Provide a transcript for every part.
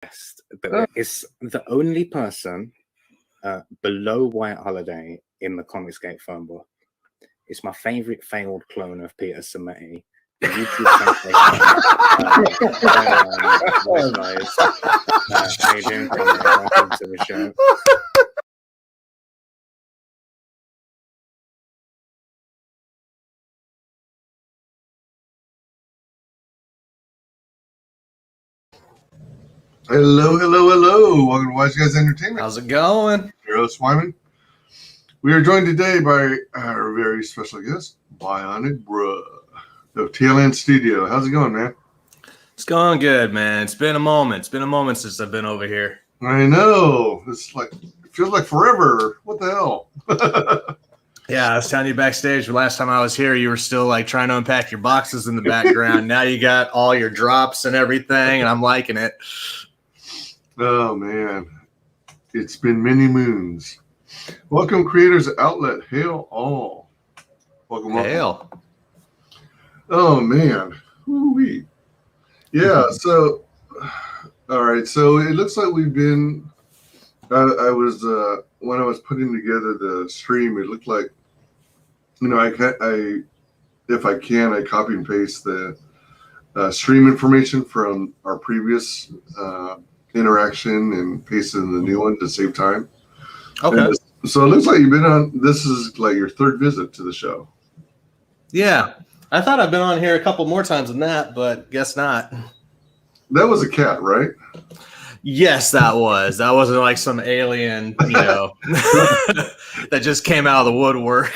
But it's the only person below White Holiday in the Comicsgate phone book. It's my favorite failed clone of Peter Sammetti. The YouTube sensation. How you doing, Conrad? Welcome to the show. Hello, hello, hello. Welcome to WyzGyz Entertainment. How's it going? Your host, Wyman. We are joined today by our very special guest, Bionic Bruh of Tailend Studio. How's it going, man? It's going good, man. It's been a moment. It's been a moment since I've been over here. I know. It's like, it feels like forever. What the hell? Yeah, I was telling you backstage, last time I was here, you were still like trying to unpack your boxes in the background. Now you got all your drops and everything, and I'm liking it. Oh, man. It's been many moons. Welcome, Creators Outlet. Hail all. Welcome. Hail. Oh, man. Woo-wee. Yeah, so, all right. So it looks like we've been, I was, when I was putting together the stream, it looked like, you know, if I can, I copy and paste the stream information from our previous interaction and paste in the new one to save time. Okay. So it looks like you've been on, this is like your third visit to the show. Yeah. I thought I've been on here a couple more times than that, but guess not. That was a cat, right? Yes, that was. That wasn't like some alien, you know, that just came out of the woodwork.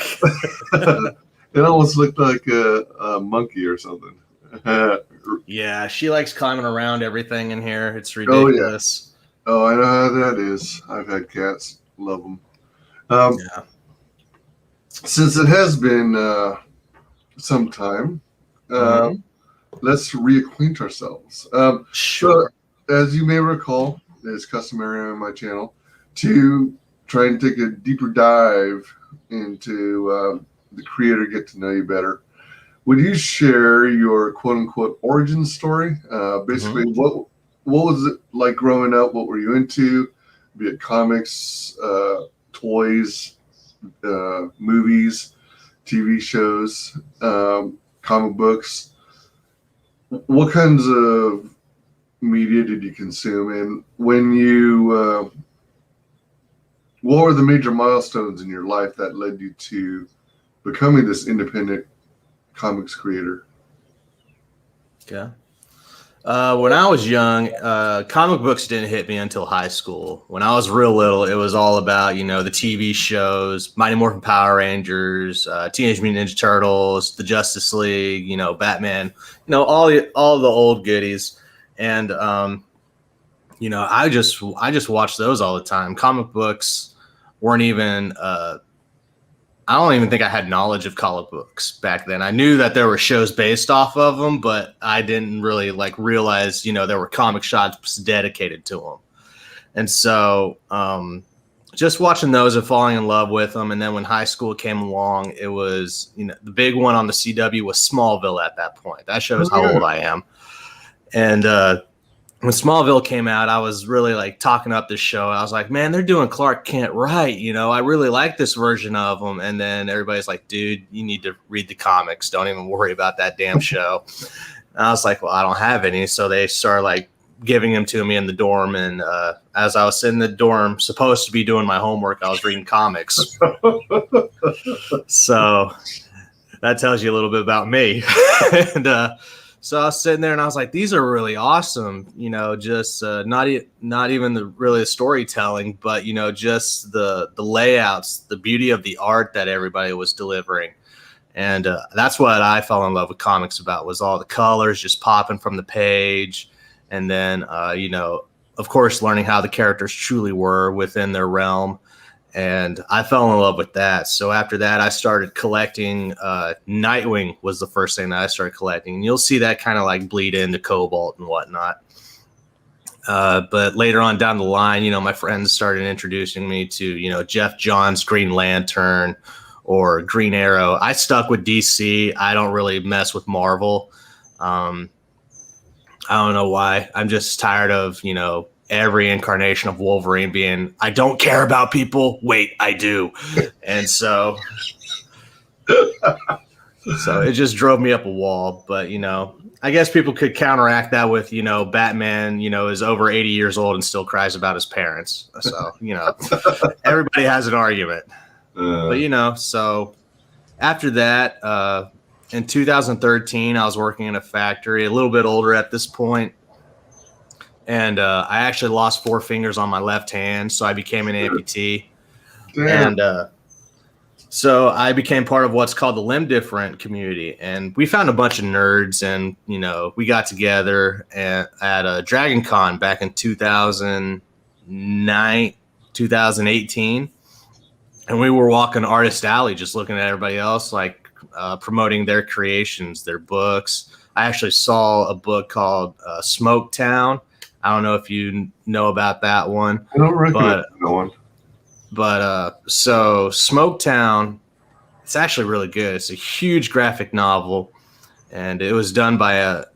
It almost looked like a monkey or something. Yeah, she likes climbing around everything in here. It's ridiculous. Oh, I know how that is. I've had cats. Love them. Yeah. Since it has been some time, let's reacquaint ourselves. Sure. So, as you may recall, it's customary on my channel to try and take a deeper dive into the creator, get to know you better. Would you share your quote-unquote origin story? Basically, what was it like growing up? What were you into? Be it comics, toys, movies, TV shows, comic books. What kinds of media did you consume? And when you, what were the major milestones in your life that led you to becoming this independent comics creator? Okay. When I was young, comic books didn't hit me until high school. When I was real little, it was all about, you know, the TV shows, Mighty Morphin Power Rangers, Teenage Mutant Ninja Turtles, the Justice League, you know, Batman, you know, all the old goodies. And, you know, I just watched those all the time. Comic books weren't even, I don't even think I had knowledge of comic books back then. I knew that there were shows based off of them, but I didn't really like realize, you know, there were comic shops dedicated to them. And so just watching those and falling in love with them. And then when high school came along, it was, you know, the big one on the CW was Smallville at that point. That shows how old I am. And when Smallville came out, I was really like talking up this show. I was like, man, they're doing Clark Kent right. You know, I really like this version of him. And then everybody's like, dude, you need to read the comics. Don't even worry about that damn show. And I was like, well, I don't have any. So they started like giving them to me in the dorm. And as I was sitting in the dorm, supposed to be doing my homework, I was reading comics. So that tells you a little bit about me. And so I was sitting there and I was like, these are really awesome, you know, just not even really the storytelling, but, you know, just the layouts, the beauty of the art that everybody was delivering. And that's what I fell in love with comics about, was all the colors just popping from the page. And then, you know, of course, learning how the characters truly were within their realm. And I fell in love with that. So after that, I started collecting. Nightwing was the first thing that I started collecting. And you'll see that kind of like bleed into Cobalt and whatnot. But later on down the line, you know, my friends started introducing me to, you know, Jeff Johns' Green Lantern or Green Arrow. I stuck with DC. I don't really mess with Marvel. I don't know why. I'm just tired of, you know, every incarnation of Wolverine being, I don't care about people. Wait, I do. And so it just drove me up a wall. But, you know, I guess people could counteract that with, you know, Batman, you know, is over 80 years old and still cries about his parents. So, you know, everybody has an argument. But, you know, so after that, in 2013, I was working in a factory, a little bit older at this point. And I actually lost 4 fingers on my left hand. So I became an amputee. Damn. And so I became part of what's called the limb different community, and we found a bunch of nerds, and you know, we got together at a Dragon Con back in 2009, 2018, and we were walking Artist Alley, just looking at everybody else, like promoting their creations, their books. I actually saw a book called Smoke Town. I don't know if you know about that one. I don't recognize that one. But so Smoketown, it's actually really good. It's a huge graphic novel, and it was done by a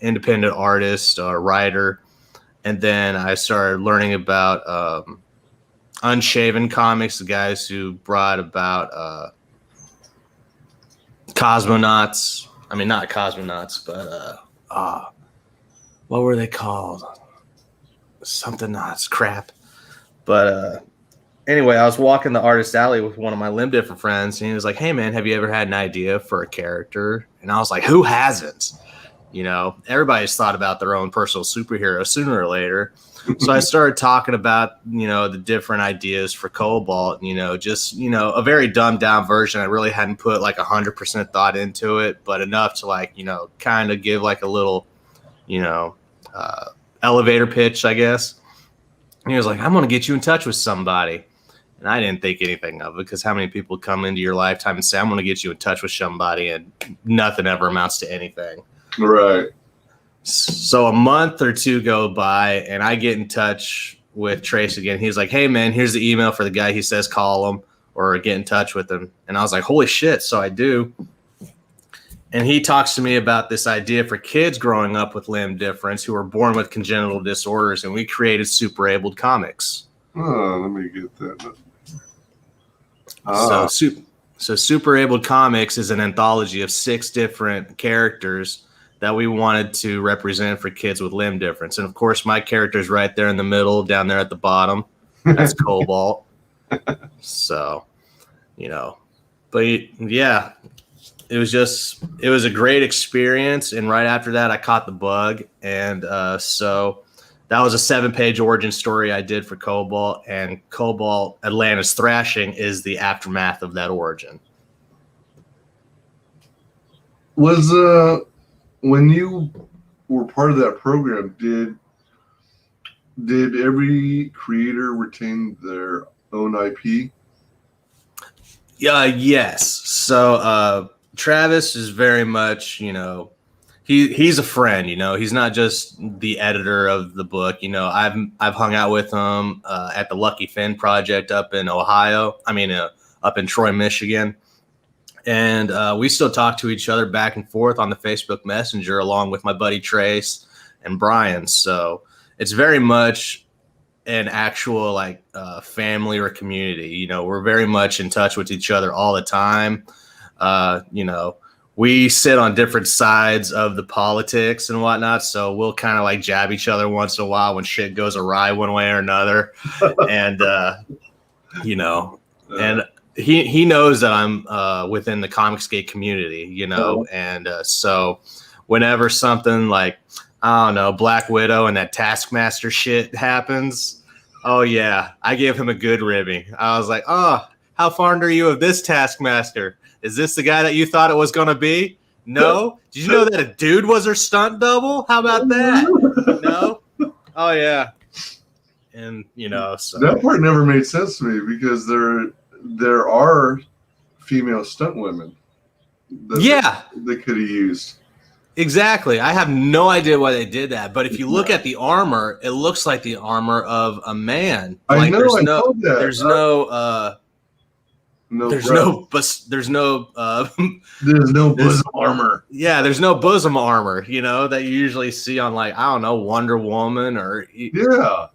independent artist or writer. And then I started learning about Unshaven Comics, the guys who brought about Cosmonauts. I mean, not Cosmonauts, but what were they called? Something Knots. Crap. But anyway, I was walking the Artist Alley with one of my limb different friends, and he was like, hey, man, have you ever had an idea for a character? And I was like, who hasn't? You know, everybody's thought about their own personal superhero sooner or later. So I started talking about, you know, the different ideas for Cobalt, you know, just, you know, a very dumbed down version. I really hadn't put like 100% thought into it, but enough to like, you know, kind of give like a little, you know, elevator pitch, I guess. And he was like, I'm going to get you in touch with somebody. And I didn't think anything of it, because how many people come into your lifetime and say, I'm going to get you in touch with somebody, and nothing ever amounts to anything. Right. So a month or two go by, and I get in touch with Trace again. He's like, hey, man, here's the email for the guy. He says call him or get in touch with him. And I was like, holy shit. So I do. And he talks to me about this idea for kids growing up with limb difference who are born with congenital disorders, and we created Super Abled Comics. Oh, let me get that. So Super Abled Comics is an anthology of 6 different characters that we wanted to represent for kids with limb difference. And of course, my character's right there in the middle, down there at the bottom. That's Cobalt. So, you know, but yeah, it was a great experience. And right after that, I caught the bug. And so that was a 7-page origin story I did for Cobalt, and Cobalt Atlantis Thrashing is the aftermath of that origin. Was when you were part of that program, did every creator retain their own IP? Yes. So Travis is very much, you know, he's a friend, you know. He's not just the editor of the book. You know, I've hung out with him at the Lucky Finn project up in Ohio. I mean, up in Troy, Michigan. And we still talk to each other back and forth on the Facebook Messenger, along with my buddy Trace and Brian. So it's very much an actual like family or community. You know, we're very much in touch with each other all the time. You know, we sit on different sides of the politics and whatnot, so we'll kind of like jab each other once in a while when shit goes awry one way or another. And you know, and he knows that I'm within the Comicsgate community, you know. And so whenever something like, I don't know, Black Widow and that Taskmaster shit happens, oh yeah, I give him a good ribbing. I was like, oh, how fond are you of this Taskmaster? Is this the guy that you thought it was going to be? No? Did you know that a dude was her stunt double? How about that? No? Oh, yeah. And, you know, so. That part never made sense to me, because there are female stunt women that they could have used. Exactly. I have no idea why they did that. But if you look at the armor, it looks like the armor of a man. I like, know, there's I know that. There's no there's There's no bosom armor. Yeah, there's no bosom armor, that you usually see on, like, I don't know, Wonder Woman or Yeah.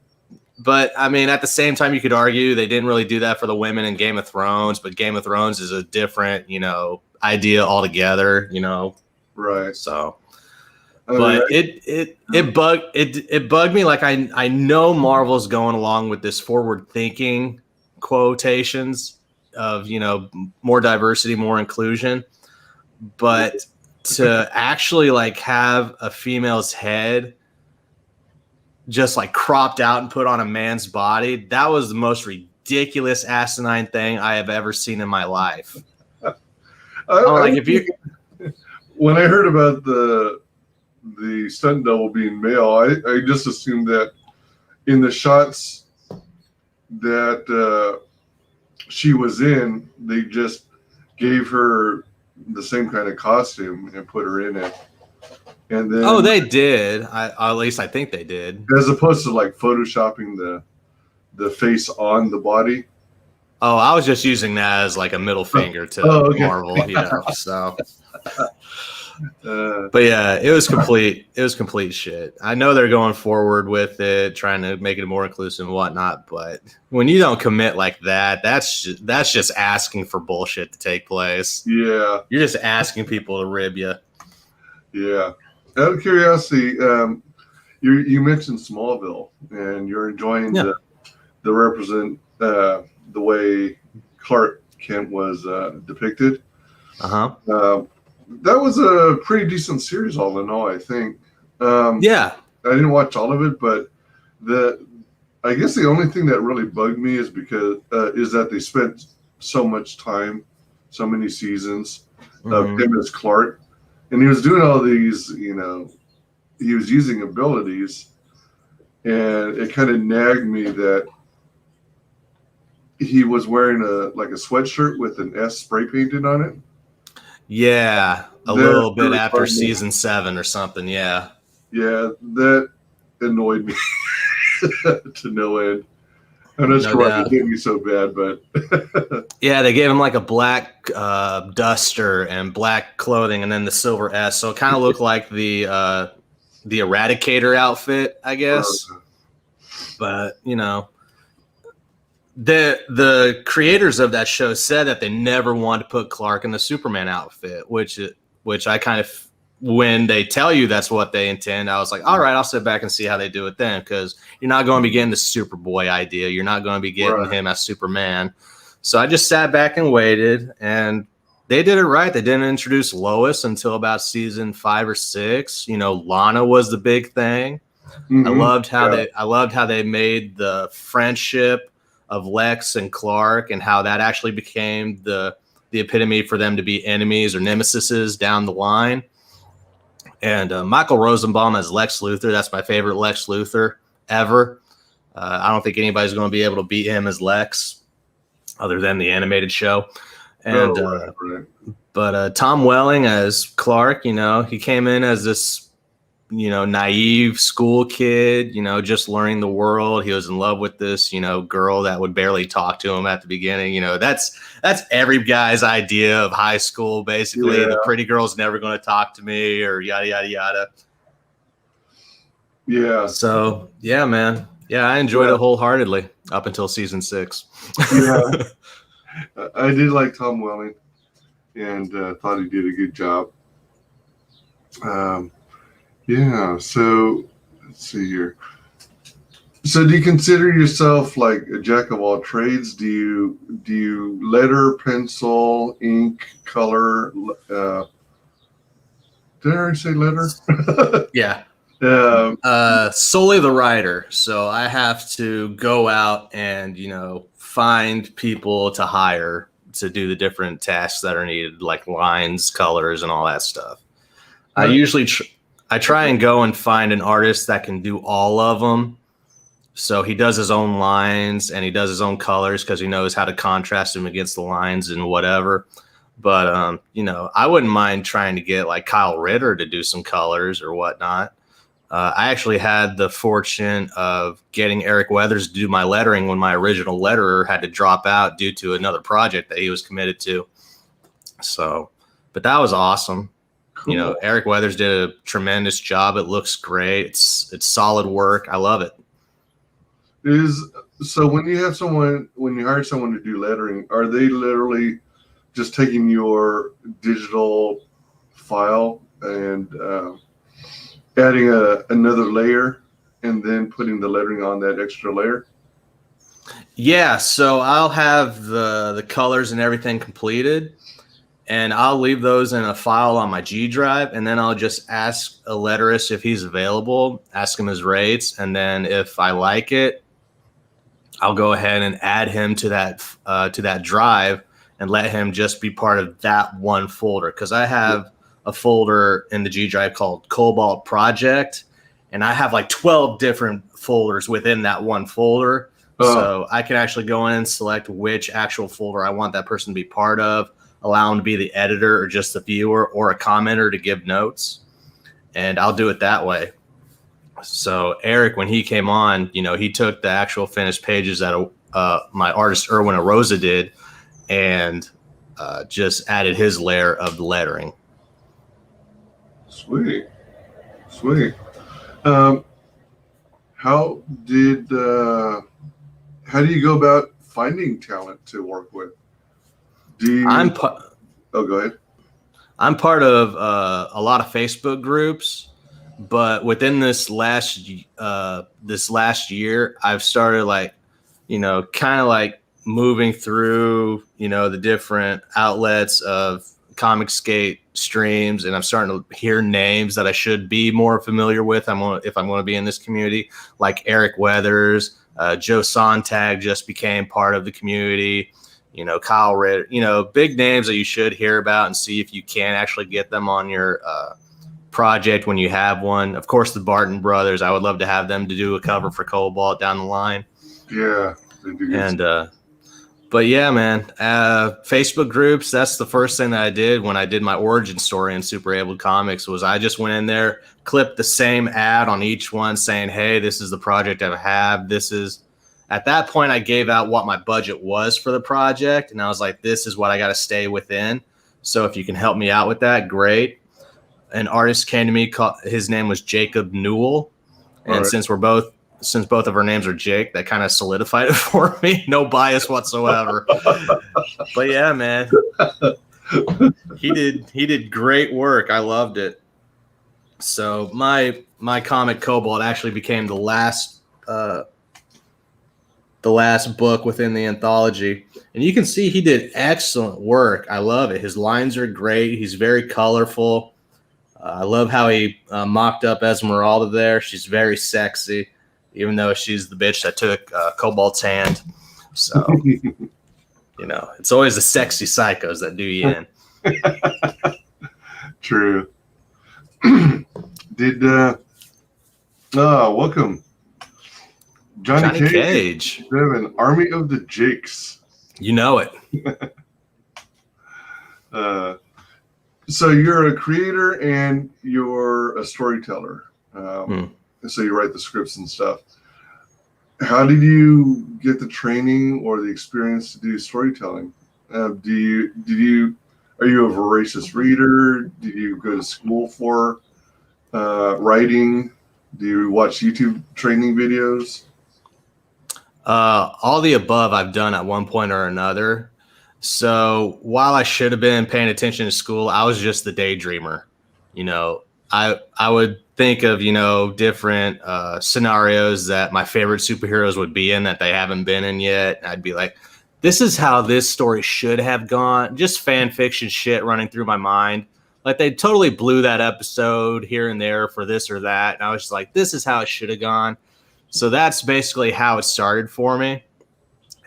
But I mean, at the same time, you could argue they didn't really do that for the women in Game of Thrones, but Game of Thrones is a different, idea altogether, Right. So, I but mean, it bugged me. Like I know Marvel's going along with this forward thinking quotations of, more diversity, more inclusion, but to actually like have a female's head just like cropped out and put on a man's body, that was the most ridiculous asinine thing I have ever seen in my life. When I heard about the stunt double being male, I just assumed that in the shots that she was in, they just gave her the same kind of costume and put her in it. And then, they did. At least I think they did. As opposed to like photoshopping the face on the body. Oh, I was just using that as like a middle finger to Marvel, So, but yeah, it was complete. It was complete shit. I know they're going forward with it, trying to make it more inclusive and whatnot. But when you don't commit like that, that's just asking for bullshit to take place. Yeah, you're just asking people to rib you. Yeah. Out of curiosity, you mentioned Smallville, and you're enjoying the way Clark Kent was depicted. That was a pretty decent series, all in all, I think. Yeah, I didn't watch all of it, but I guess the only thing that really bugged me is that they spent so much time, so many seasons of him as Clark. And he was doing all these, he was using abilities, and it kind of nagged me that he was wearing a sweatshirt with an S spray painted on it. Yeah, a little bit after season 7 or something. Yeah. Yeah, that annoyed me to no end. I'm not sure why it hit me so bad, but yeah, they gave him like a black duster and black clothing, and then the silver S. So it kind of looked like the Eradicator outfit, I guess. But the creators of that show said that they never wanted to put Clark in the Superman outfit, which I kind of, when they tell you that's what they intend, I was like, all right, I'll sit back and see how they do it then, because you're not going to be getting the Superboy idea. You're not going to be getting him as Superman. So I just sat back and waited, and they did it right. They didn't introduce Lois until about season 5 or 6. Lana was the big thing. I loved how they made the friendship of Lex and Clark, and how that actually became the epitome for them to be enemies or nemesises down the line. And Michael Rosenbaum as Lex Luthor, that's my favorite Lex Luthor ever. I don't think anybody's going to be able to beat him as Lex other than the animated show. And but Tom Welling as Clark, he came in as this naive school kid, just learning the world. He was in love with this, girl that would barely talk to him at the beginning. That's every guy's idea of high school, basically. Yeah. The pretty girl's never going to talk to me, or yada, yada, yada. Yeah. So, yeah, man. Yeah, I enjoyed it wholeheartedly up until season 6. Yeah. I did like Tom Welling, and thought he did a good job. Yeah, so let's see here. So do you consider yourself like a jack of all trades? Do you letter, pencil, ink, color? Did I already say letter? Yeah. Solely the writer. So I have to go out and, find people to hire to do the different tasks that are needed, like lines, colors, and all that stuff. I usually I try and go and find an artist that can do all of them. So he does his own lines and he does his own colors because he knows how to contrast them against the lines and whatever. But, I wouldn't mind trying to get like Kyle Ritter to do some colors or whatnot. I actually had the fortune of getting Eric Weathers to do my lettering when my original letterer had to drop out due to another project that he was committed to. So, but that was awesome. Cool. You know, Eric Weathers did a tremendous job. It looks great. It's solid work. I love it. So when you hire someone to do lettering, are they literally just taking your digital file and adding another layer and then putting the lettering on that extra layer? Yeah, so I'll have the colors and everything completed, and I'll leave those in a file on my G drive, and then I'll just ask a letterist if he's available, ask him his rates, and then if I like it, I'll go ahead and add him to that drive and let him just be part of that one folder, because I have a folder in the G drive called Cobalt Project, and I have like 12 different folders within that one folder. So I can actually go in and select which actual folder I want that person to be part of, allow him to be the editor or just the viewer or a commenter to give notes, and I'll do it that way. So Eric, when he came on, you know, he took the actual finished pages that my artist Erwin Arosa did and just added his layer of the lettering. Sweet. How do you go about finding talent to work with? Go ahead. I'm part of a lot of Facebook groups, but within this last year, I've started kind of moving through, the different outlets of Comicsgate streams, and I'm starting to hear names that I should be more familiar with. If I'm going to be in this community, like Eric Weathers, Joe Sontag just became part of the community. Kyle Ritter, big names that you should hear about and see if you can actually get them on your project when you have one. Of course, the Barton brothers, I would love to have them to do a cover for Cobalt down the line. Yeah. And, but yeah, man, Facebook groups, that's the first thing that I did when I did my origin story in Super Able Comics was I just went in there, clipped the same ad on each one saying, hey, this is the project I have. At that point, I gave out what my budget was for the project, and I was like, this is what I got to stay within. So if you can help me out with that, great. An artist came to me, his name was Jacob Newell. And right. since both of our names are Jake, that kind of solidified it for me. No bias whatsoever. But yeah, man, he did great work. I loved it. So my comic Cobalt actually became the last book within the anthology, and you can see he did excellent work. I love it. His lines are great. He's very colorful. I love how he mocked up Esmeralda there. She's very sexy, even though she's the bitch that took Cobalt's hand. So, it's always the sexy psychos that do you in. True. Welcome. Johnny Cage. We have an army of the Jakes. You know it. So you're a creator and you're a storyteller. So you write the scripts and stuff. How did you get the training or the experience to do storytelling? Are you a voracious reader? Did you go to school for writing? Do you watch YouTube training videos? All the above I've done at one point or another. So while I should have been paying attention to school, I was just the daydreamer. I would think of, different scenarios that my favorite superheroes would be in that they haven't been in yet. I'd be like, this is how this story should have gone. Just fan fiction shit running through my mind. Like they totally blew that episode here and there for this or that. And I was just like, this is how it should have gone. So that's basically how it started for me.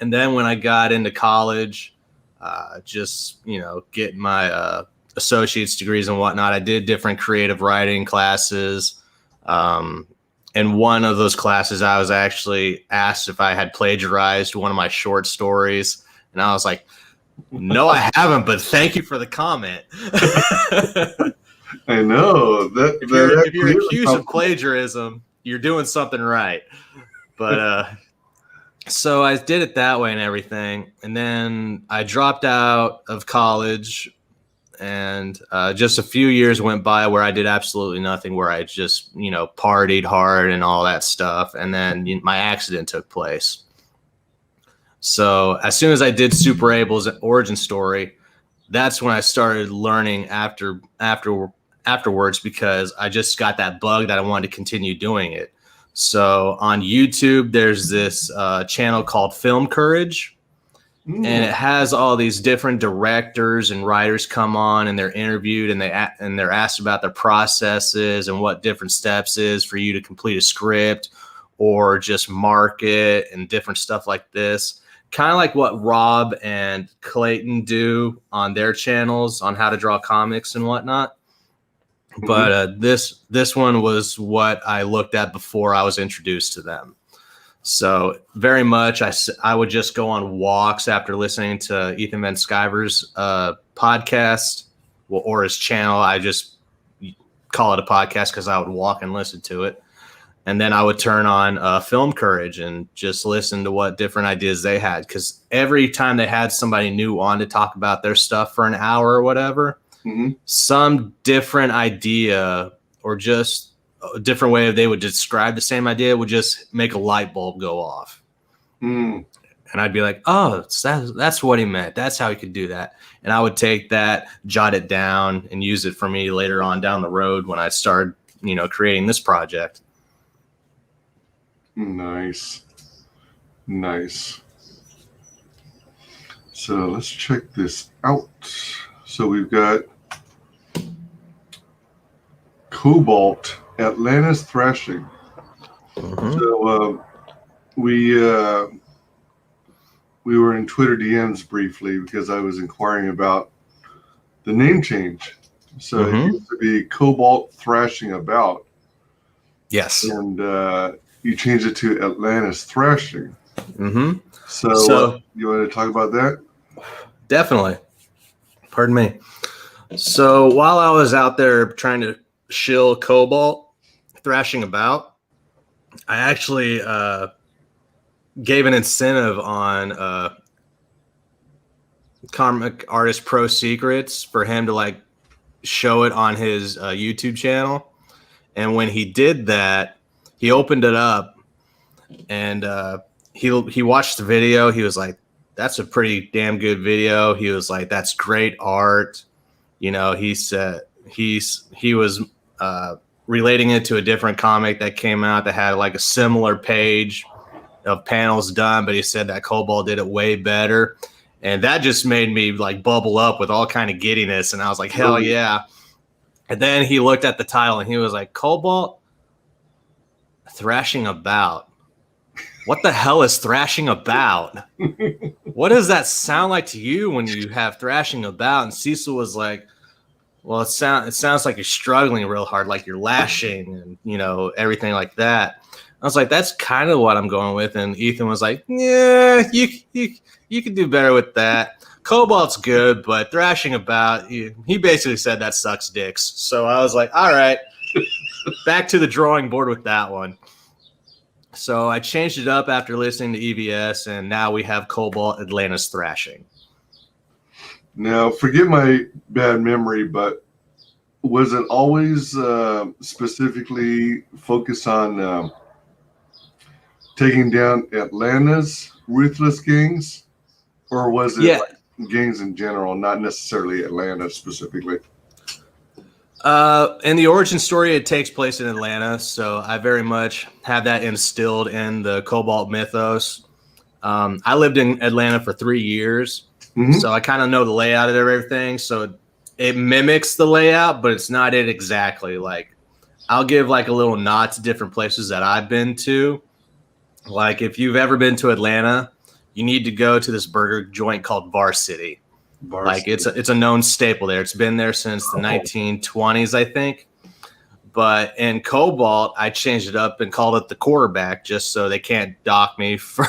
And then when I got into college, getting my associate's degrees and whatnot, I did different creative writing classes. In one of those classes, I was actually asked if I had plagiarized one of my short stories. And I was like, no, I haven't, but thank you for the comment. I know that. If you're accused of plagiarism, you're doing something right. But so I did it that way and everything, and then I dropped out of college, and just a few years went by where I did absolutely nothing, where I just partied hard and all that stuff, and then my accident took place. So as soon as I did Super Abel's origin story, that's when I started learning afterwards, because I just got that bug that I wanted to continue doing it. So on YouTube, there's this channel called Film Courage, and it has all these different directors and writers come on, and they're interviewed, and they're asked about their processes and what different steps is for you to complete a script or just market and different stuff like this. Kind of like what Rob and Clayton do on their channels on how to draw comics and whatnot. But this one was what I looked at before I was introduced to them. So very much I would just go on walks after listening to Ethan Van Sciver's podcast, or his channel. I just call it a podcast because I would walk and listen to it. And then I would turn on Film Courage and just listen to what different ideas they had. Because every time they had somebody new on to talk about their stuff for an hour or whatever, some different idea or just a different way they would describe the same idea would just make a light bulb go off. And I'd be like, oh, that's what he meant. That's how he could do that. And I would take that, jot it down, and use it for me later on down the road when I started, creating this project. Nice. So let's check this out. So we've got Cobalt, Atlanta's Thrashing. So we were in Twitter DMs briefly because I was inquiring about the name change. So it used to be Cobalt Thrashing About. Yes. And you changed it to Atlanta's Thrashing. So you want to talk about that? Definitely. Pardon me. So while I was out there trying to shill Cobalt, thrashing about, I actually gave an incentive on Comic Artist Pro Secrets for him to show it on his YouTube channel. And when he did that, he opened it up and he watched the video. He was like, that's a pretty damn good video. He was like, that's great art. He said he was relating it to a different comic that came out that had a similar page of panels done, but he said that Cobalt did it way better. And that just made me bubble up with all kind of giddiness. And I was like, hell yeah. And then he looked at the title and he was like, Cobalt Thrashing About. What the hell is thrashing about? What does that sound like to you when you have thrashing about? And Cecil was like, well, it sounds like you're struggling real hard, like you're lashing and, everything like that. I was like, that's kind of what I'm going with. And Ethan was like, yeah, you could do better with that. Cobalt's good, but thrashing about, he basically said that sucks dicks. So I was like, all right, back to the drawing board with that one. So I changed it up after listening to EVS, and now we have Cobalt Atlanta's Thrashing. Now, forgive my bad memory, but was it always specifically focused on taking down Atlanta's ruthless gangs? Or was it gangs in general, not necessarily Atlanta specifically? In the origin story, it takes place in Atlanta, so I very much have that instilled in the Cobalt mythos. I lived in Atlanta for 3 years, so I kind of know the layout of everything. So it mimics the layout, but it's not it exactly. I'll give a little nod to different places that I've been to. If you've ever been to Atlanta, you need to go to this burger joint called Varsity. It's a known staple there. It's been there since the 1920s, I think. But in Cobalt, I changed it up and called it the Quarterback just so they can't dock me for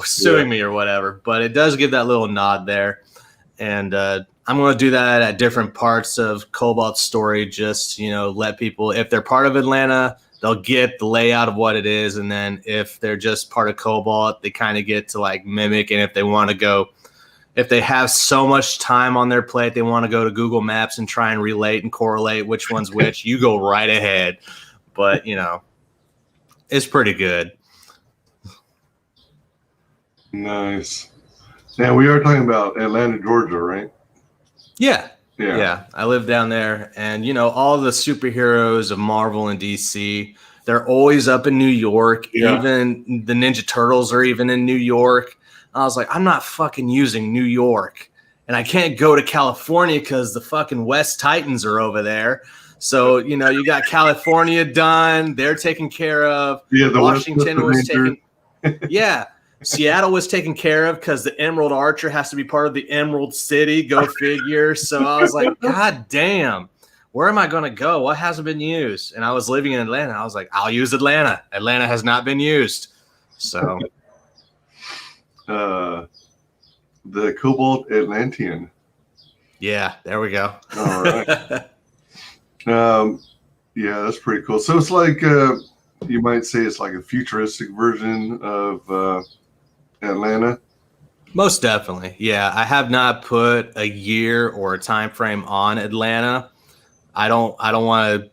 suing me or whatever. But it does give that little nod there. And I'm going to do that at different parts of Cobalt's story. Just, let people, if they're part of Atlanta, they'll get the layout of what it is. And then if they're just part of Cobalt, they kind of get to like mimic. And if they want to go, if they have so much time on their plate, they want to go to Google Maps and try and relate and correlate which one's which, you go right ahead. But, it's pretty good. Nice. Now, we are talking about Atlanta, Georgia, right? Yeah. I live down there, and all the superheroes of Marvel and DC, they're always up in New York. Yeah. Even the Ninja Turtles are even in New York. I was like, I'm not fucking using New York, and I can't go to California because the fucking West Titans are over there. So you got California done; they're taken care of. Yeah, the Washington was taken. Yeah. Seattle was taken care of because the Emerald Archer has to be part of the Emerald City. Go figure. So I was like, God damn, where am I going to go? What hasn't been used? And I was living in Atlanta. I was like, I'll use Atlanta. Atlanta has not been used. So the Cobalt Atlantean. Yeah, there we go. All right. Yeah, that's pretty cool. So it's like you might say it's like a futuristic version of Atlanta. Most definitely. Yeah, I have not put a year or a time frame on Atlanta. I don't want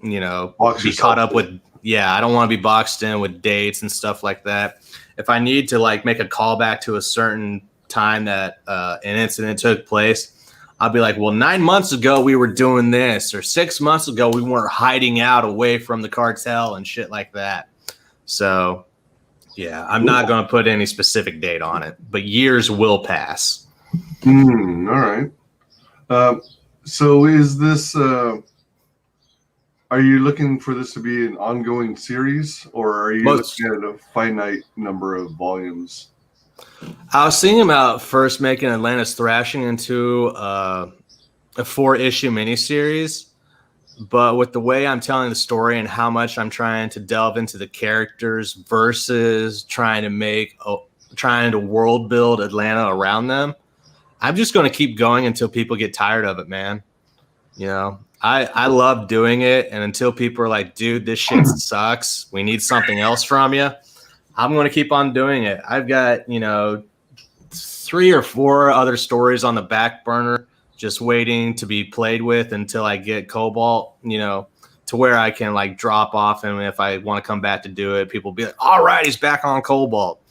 to, be caught up with, I don't want to be boxed in with dates and stuff like that. If I need to like make a callback to a certain time that an incident took place, I'll be like, well, 9 months ago we were doing this, or 6 months ago we weren't hiding out away from the cartel and shit like that. So yeah, I'm not going to put any specific date on it, but years will pass. All right. So is this, are you looking for this to be an ongoing series, or are you looking at a finite number of volumes? I was thinking about first making Atlanta's Thrashing into a 4-issue miniseries. But with the way I'm telling the story and how much I'm trying to delve into the characters versus trying to world build Atlanta around them, I'm just going to keep going until people get tired of it, man. I love doing it. And until people are like, dude, this shit sucks, we need something else from you, I'm going to keep on doing it. I've got, 3 or 4 other stories on the back burner, just waiting to be played with until I get Cobalt, to where I can like drop off. And if I want to come back to do it, people will be like, all right, he's back on Cobalt.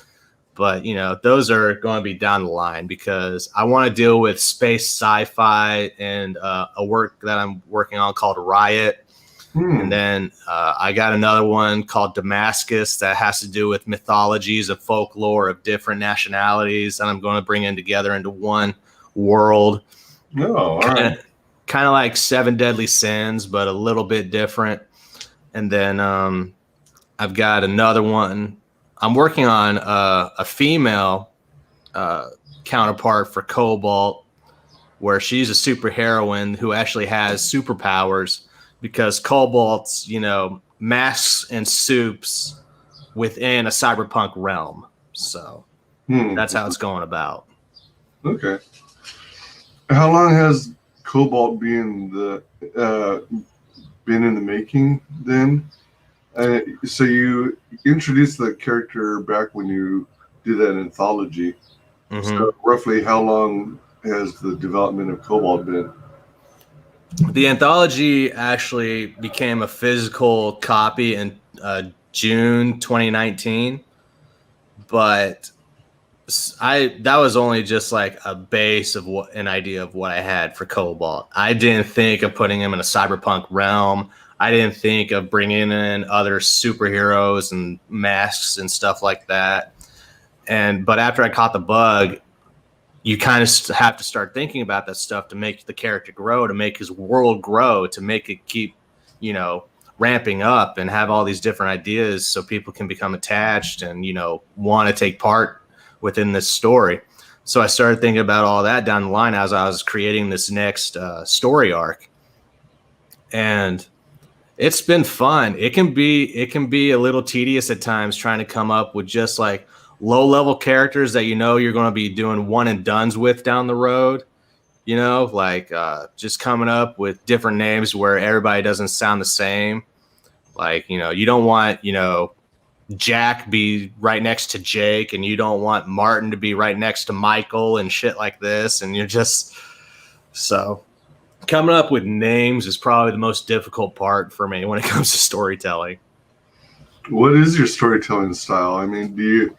But, those are going to be down the line because I want to deal with space sci-fi and a work that I'm working on called Riot. And then I got another one called Damascus that has to do with mythologies and folklore of different nationalities. And I'm going to bring them together into one world. Oh, all right. Kind of like 7 Deadly Sins, but a little bit different. And then I've got another one. I'm working on a female counterpart for Cobalt, where she's a superheroine who actually has superpowers because Cobalt's, masks and soups within a cyberpunk realm. So that's how it's going about. Okay. How long has Cobalt been in the making then? So you introduced the character back when you did that anthology. So roughly how long has the development of Cobalt been? The anthology actually became a physical copy in June 2019, but that was only just like a base of an idea of what I had for Cobalt. I didn't think of putting him in a cyberpunk realm. I didn't think of bringing in other superheroes and masks and stuff like that. But after I caught the bug, you kind of have to start thinking about that stuff to make the character grow, to make his world grow, to make it keep, ramping up and have all these different ideas so people can become attached and, want to take part within this story. So I started thinking about all that down the line as I was creating this next story arc. And it's been fun. It can be a little tedious at times trying to come up with just like low level characters that you're going to be doing one and dones with down the road. you know, like just coming up with different names where everybody doesn't sound the same. Like, you know, you don't want, you know, Jack be right next to Jake, and you don't want Martin to be right next to Michael and shit like this. And you're just so coming up with names is probably the most difficult part for me when it comes to storytelling. What is your storytelling style? I mean, do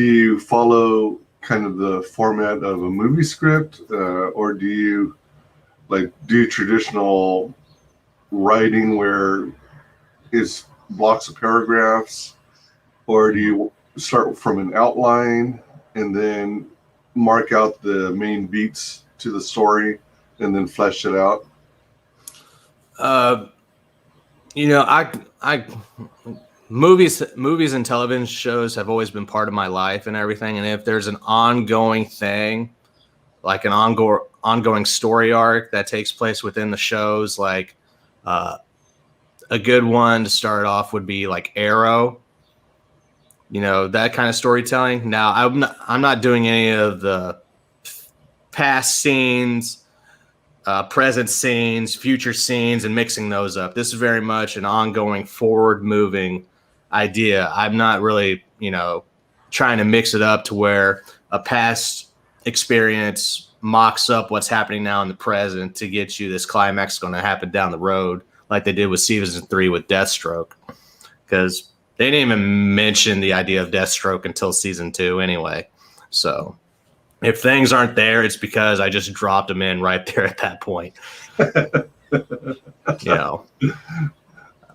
you follow kind of the format of a movie script, or do you do traditional writing where it's blocks of paragraphs, or do you start from an outline and then mark out the main beats to the story and then flesh it out? You know, I movies and television shows have always been part of my life and everything. And if there's an ongoing thing, like an ongoing story arc that takes place within the shows, like a good one to start off would be like Arrow. You know, that kind of storytelling. Now, I'm not doing any of the past scenes, present scenes, future scenes, and mixing those up. This is very much an ongoing, forward-moving idea. I'm not really, you know, trying to mix it up to where a past experience mocks up what's happening now in the present to get you this climax going to happen down the road, like they did with season 3 with Deathstroke, because they didn't even mention the idea of Deathstroke until season 2 anyway. So if things aren't there, it's because I just dropped them in right there at that point. You know,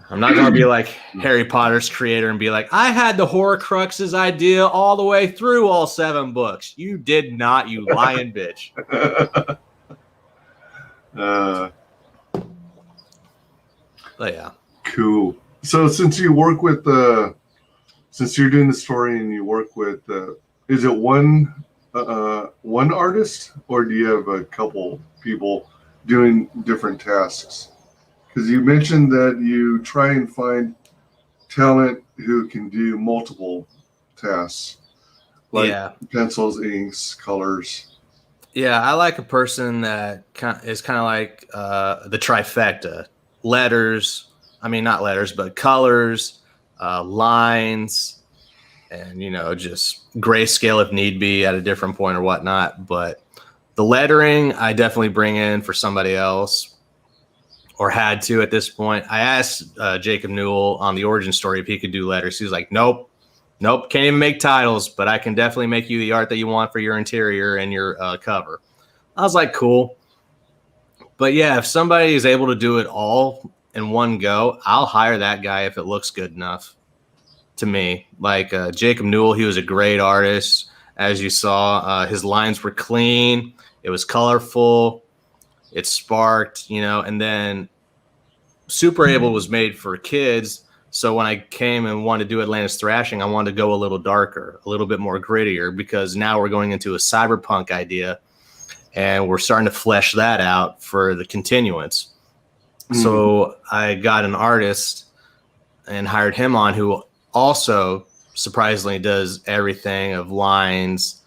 I'm not going to be like Harry Potter's creator and be like, I had the Horcruxes idea all the way through all 7 books. You did not, you lying bitch. But yeah. Cool. So since you work with since you're doing the story and you work with, is it one artist, or do you have a couple people doing different tasks? Because you mentioned that you try and find talent who can do multiple tasks, like pencils, inks, colors. Yeah, I like a person that is kind of like the trifecta. Not letters, but colors, lines, and, you know, just grayscale if need be at a different point or whatnot. But the lettering, I definitely bring in for somebody else, or had to at this point. I asked Jacob Newell on the origin story if he could do letters. He was like, nope, can't even make titles, but I can definitely make you the art that you want for your interior and your cover. I was like, cool. But yeah, if somebody is able to do it all in one go, I'll hire that guy if it looks good enough to me. Like Jacob Newell, he was a great artist. As you saw, his lines were clean. It was colorful. It sparked, you know, and then Super Able was made for kids. So when I came and wanted to do Atlantis Thrashing, I wanted to go a little darker, a little bit more grittier, because now we're going into a cyberpunk idea and we're starting to flesh that out for the continuance. So I got an artist and hired him on, who also surprisingly does everything of lines,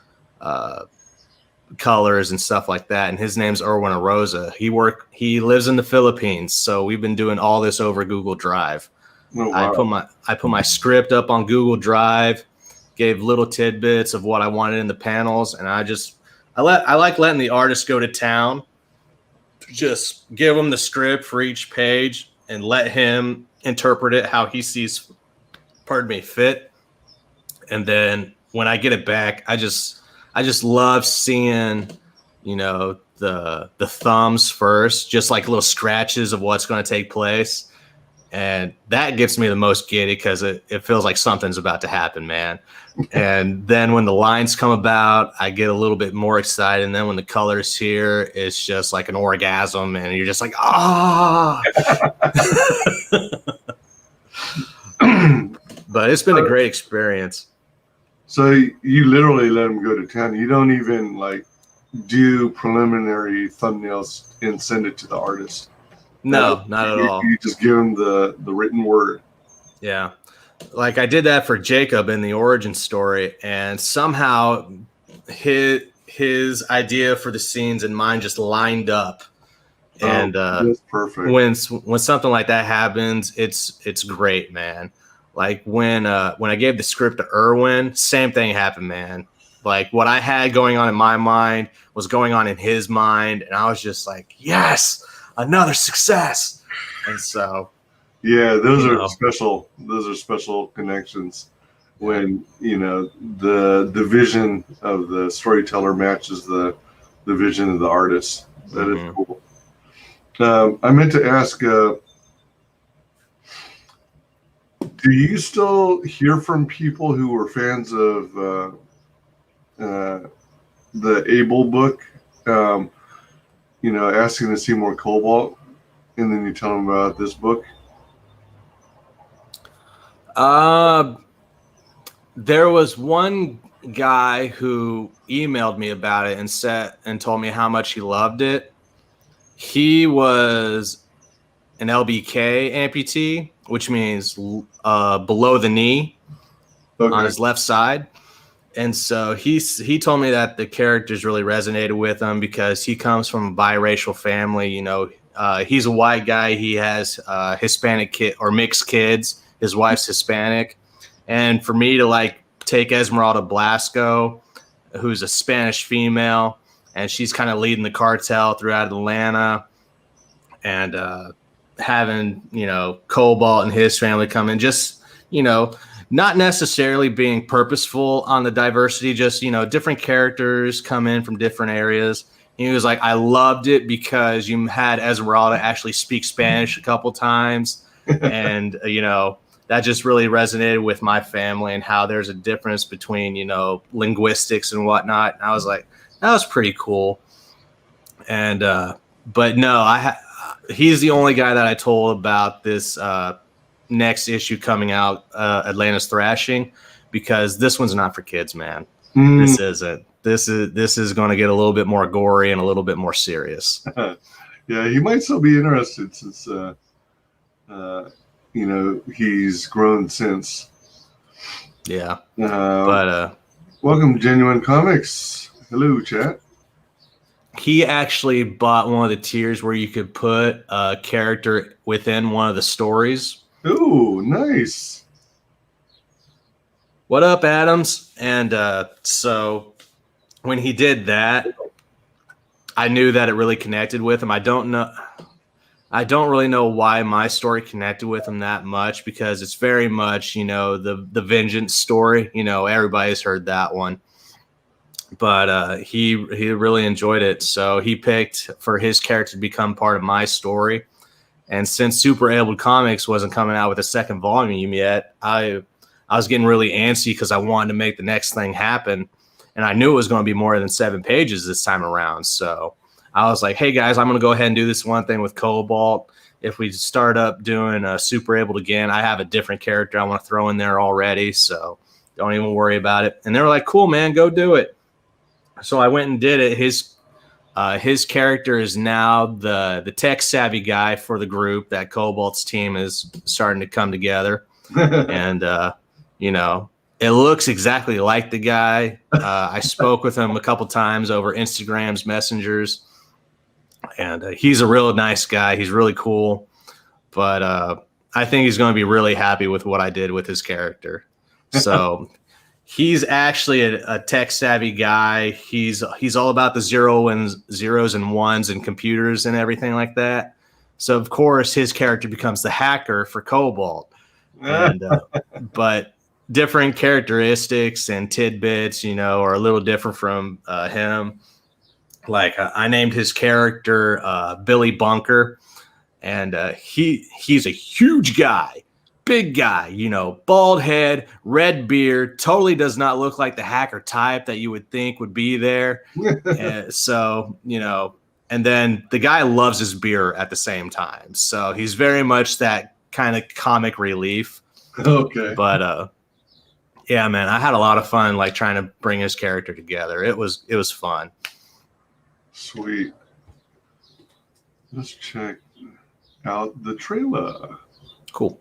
colors and stuff like that. And his name's Erwin Arosa. He lives in the Philippines. So we've been doing all this over Google Drive. Oh, wow. I put my script up on Google Drive, gave little tidbits of what I wanted in the panels. And I like letting the artist go to town. Just give him the script for each page and let him interpret it how he sees, fit. And then when I get it back, I just love seeing, you know, the thumbs first, just like little scratches of what's going to take place. And that gets me the most giddy because it feels like something's about to happen, man. And then when the lines come about, I get a little bit more excited. And then when the color's here, it's just like an orgasm. And you're just like, ah. But it's been a great experience. So you literally let them go to town. You don't even like do preliminary thumbnails and send it to the artist. No, not at all. You just give them the written word. Yeah. Like I did that for Jacob in the origin story, and somehow his his idea for the scenes and mine just lined up. And that's perfect. When something like that happens, it's great, man. Like when I gave the script to Irwin, same thing happened, man. Like what I had going on in my mind was going on in his mind, and I was just like, yes, another success. And so, yeah, those are special. Those are special connections when the vision of the storyteller matches the vision of the artist. That is cool. I meant to ask, do you still hear from people who were fans of the Able book, asking to see more Cobalt, and then you tell them about this book? There was one guy who emailed me about it and told me how much he loved it. He was an LBK amputee, which means below the knee on his left side. And so he told me that the characters really resonated with him because he comes from a biracial family. He's a white guy. He has Hispanic kid or mixed kids. His wife's Hispanic. And for me to take Esmeralda Blasco, who's a Spanish female, and she's kind of leading the cartel throughout Atlanta, and having, Cobalt and his family come in, just, not necessarily being purposeful on the diversity, just, different characters come in from different areas. And he was like, I loved it because you had Esmeralda actually speak Spanish a couple times. And, that just really resonated with my family and how there's a difference between, linguistics and whatnot. And I was like, that was pretty cool. And, but no, he's the only guy that I told about this next issue coming out, Atlanta's Thrashing, because this one's not for kids, man. This isn't. This is going to get a little bit more gory and a little bit more serious. Yeah, he might still be interested since, he's grown since. Yeah. But welcome, Genuine Comics. Hello, chat. He actually bought one of the tiers where you could put a character within one of the stories. Ooh, nice. What up, Adams? And so when he did that, I knew that it really connected with him. I don't really know why my story connected with him that much, because it's very much, the vengeance story. Everybody's heard that one. But he really enjoyed it. So he picked for his character to become part of my story. And since Super Abled Comics wasn't coming out with a second volume yet, I was getting really antsy because I wanted to make the next thing happen. And I knew it was going to be more than 7 pages this time around. So I was like, hey, guys, I'm going to go ahead and do this one thing with Cobalt. If we start up doing Super Abled again, I have a different character I want to throw in there already. So don't even worry about it. And they were like, cool, man, go do it. So I went and did it. His character is now the tech savvy guy for the group. That Cobalt's team is starting to come together. And, it looks exactly like the guy. I spoke with him a couple times over Instagram's messengers. And he's a real nice guy. He's really cool. But I think he's going to be really happy with what I did with his character. So he's actually a tech savvy guy. He's all about the zeros and ones and computers and everything like that. So of course his character becomes the hacker for Cobalt. And but different characteristics and tidbits, are a little different from him. Like I named his character Billy Bunker, and he's a huge guy. Big guy, bald head, red beard, totally does not look like the hacker type that you would think would be there. So, and then the guy loves his beer at the same time. So he's very much that kind of comic relief. Okay. But, yeah, man, I had a lot of fun, trying to bring his character together. It was fun. Sweet. Let's check out the trailer. Cool.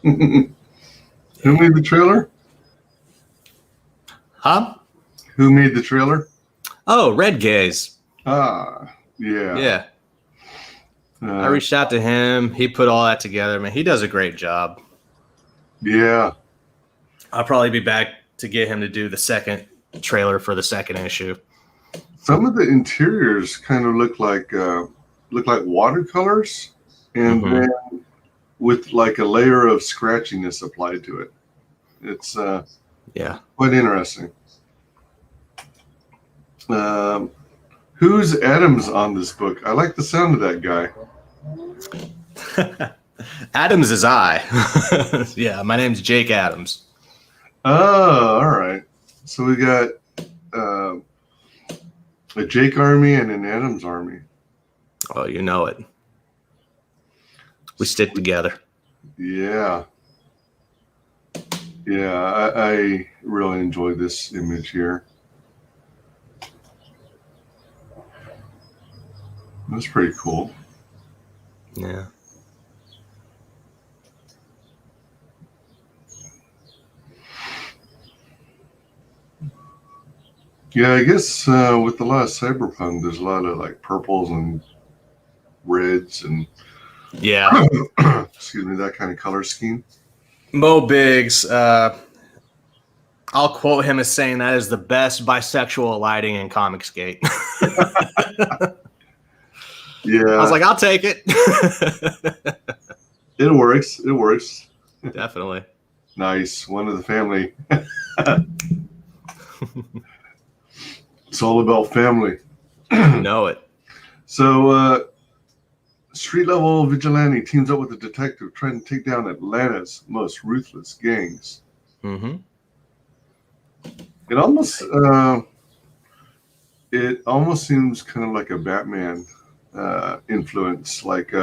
Who made the trailer? Huh? Who made the trailer? Oh, WyzGyz. Ah, yeah. Yeah. I reached out to him. He put all that together, man. He does a great job. Yeah. I'll probably be back to get him to do the second trailer for the second issue. Some of the interiors kind of look like watercolors, and then with like a layer of scratchiness applied to it. It's quite interesting. Who's Adams on this book? I like the sound of that guy. Adams is I. Yeah, my name's Jake Adams. Oh, all right. So we got a Jake army and an Adams army. Oh, you know it. We stick together. Yeah. Yeah, I really enjoy this image here. That's pretty cool. Yeah. Yeah, I guess with a lot of cyberpunk, there's a lot of like purples and reds and excuse me, that kind of color scheme. Mo Biggs, I'll quote him as saying that is the best bisexual lighting in Comicsgate. Yeah, I was like, I'll take it. It works. It works. Definitely. Nice. One of the family. It's all about family. You know it. So, street level vigilante teams up with a detective trying to take down Atlanta's most ruthless gangs. Mm-hmm. It almost seems kind of like a Batman influence, like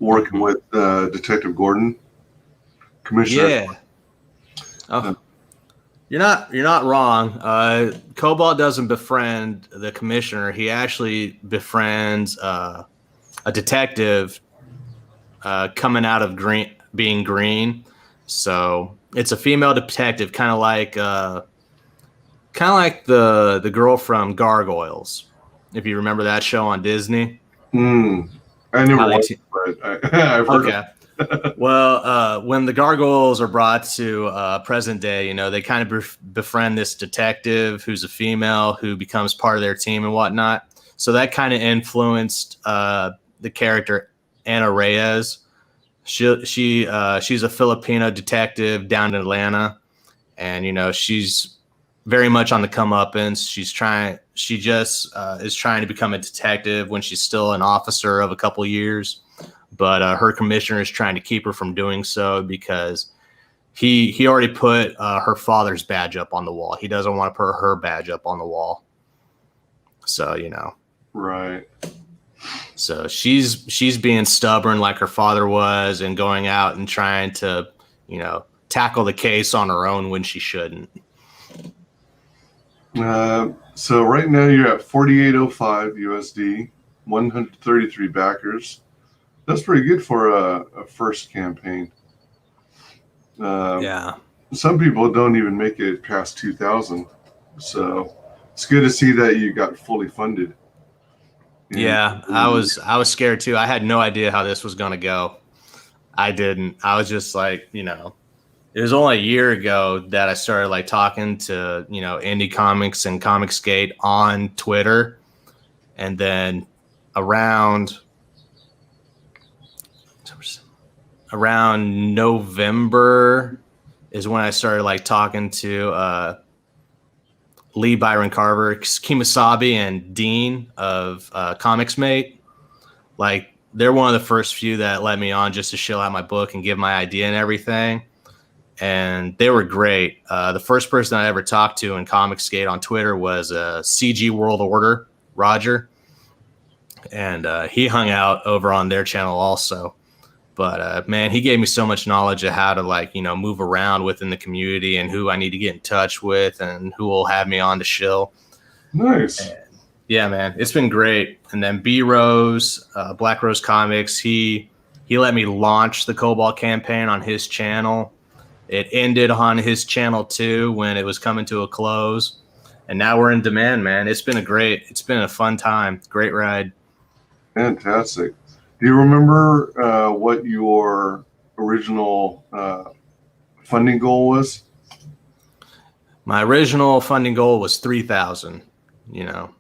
working with Detective Gordon, Commissioner. Yeah. Oh, you're not wrong. Cobalt doesn't befriend the commissioner. He actually befriends a detective coming out of being green. So it's a female detective, kind of like the girl from Gargoyles, if you remember that show on Disney. I never watched it, but I've heard of it. Well, when the Gargoyles are brought to present day, you know, they kind of befriend this detective who's a female who becomes part of their team and whatnot. So that kind of influenced the character Ana Reyes. She's a Filipino detective down in Atlanta, and you know she's very much on the comeuppance. She just is trying to become a detective when she's still an officer of a couple years. But her commissioner is trying to keep her from doing so because he already put her father's badge up on the wall. He doesn't want to put her badge up on the wall. So, you know. Right. So she's being stubborn like her father was and going out and trying to, you know, tackle the case on her own when she shouldn't. So right now you're at 4805 USD, 133 backers. That's pretty good for a first campaign. Yeah. Some people don't even make it past 2,000. So it's good to see that you got fully funded. Yeah, I was scared too. I had no idea how this was going to go. I didn't. I was just like, you know, it was only a year ago that I started like talking to, you know, indie comics and Comicsgate on Twitter. And then around November is when I started like talking to Lee Byron Carver, Kemosabe, and Dean of ComicsMate. Like they're one of the first few that let me on just to show out my book and give my idea and everything. And they were great. The first person I ever talked to in Comicsgate on Twitter was CG World Order, Roger. And he hung out over on their channel also. But man, he gave me so much knowledge of how to like, you know, move around within the community and who I need to get in touch with and who will have me on the show. Nice. And yeah, man, it's been great. And then B Rose, Black Rose Comics, he He let me launch the Cobalt campaign on his channel. It ended on his channel too when it was coming to a close. And now we're in demand, man. It's been a fun time. Great ride. Fantastic. Do you remember what your original funding goal was? My original funding goal was 3,000. You know,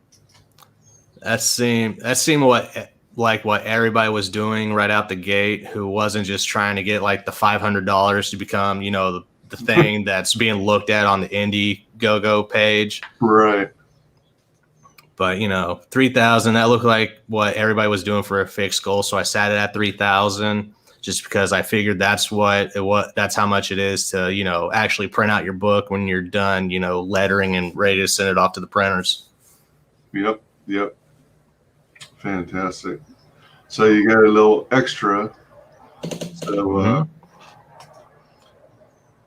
that seemed what everybody was doing right out the gate, who wasn't just trying to get like the $500 to become, you know, the thing that's being looked at on the Indiegogo page. Right. But, you know, 3,000, that looked like what everybody was doing for a fixed goal. So I sat it at 3,000 just because I figured that's how much it is to, you know, actually print out your book when you're done, you know, lettering and ready to send it off to the printers. Yep. Fantastic. So you got a little extra. So,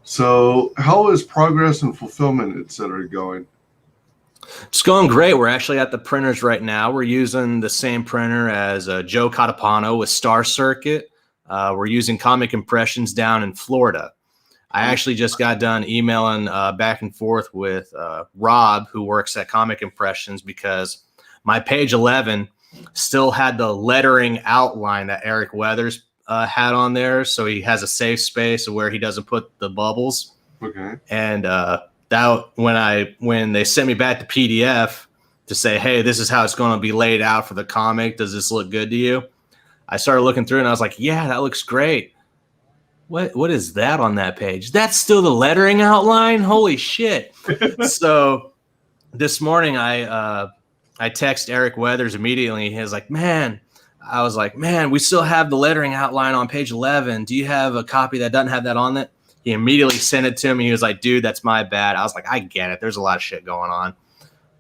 so how is progress and fulfillment, et cetera, going? It's going great. We're actually at the printers right now. We're using the same printer as Joe Catapano with Star Circuit. We're using Comic Impressions down in Florida. I actually just got done emailing back and forth with Rob, who works at Comic Impressions, because my page 11 still had the lettering outline that Eric Weathers had on there. So he has a safe space where he doesn't put the bubbles. Okay. And that when they sent me back the PDF to say, hey, this is how it's going to be laid out for the comic. Does this look good to you? I started looking through and I was like, yeah, that looks great. What is that on that page? That's still the lettering outline? Holy shit. So this morning I text Eric Weathers immediately. He was like, I was like, we still have the lettering outline on page 11. Do you have a copy that doesn't have that on it? He immediately sent it to me. He was like, dude, that's my bad. I was like, I get it. There's a lot of shit going on.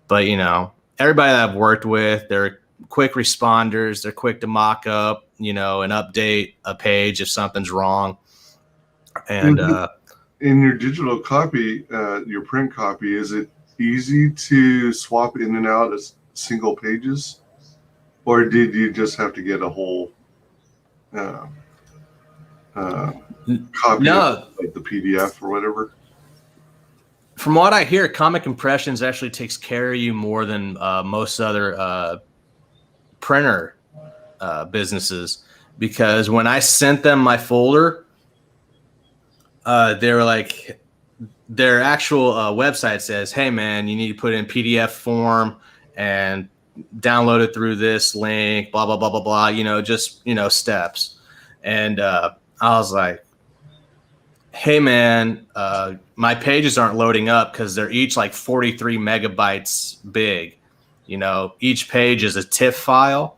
But, you know, everybody that I've worked with, they're quick responders. They're quick to mock up, you know, and update a page if something's wrong. And in your digital copy, your print copy, is it easy to swap in and out as single pages? Or did you just have to get a whole copy of like the PDF or whatever? From what I hear, Comic Impressions actually takes care of you more than most other printer businesses, because when I sent them my folder, they were like, their actual website says, hey man, you need to put in PDF form and download it through this link, blah, blah, blah, blah, blah, you know, just, you know, steps. And I was like, hey man, my pages aren't loading up because they're each like 43 megabytes big. You know, each page is a TIFF file.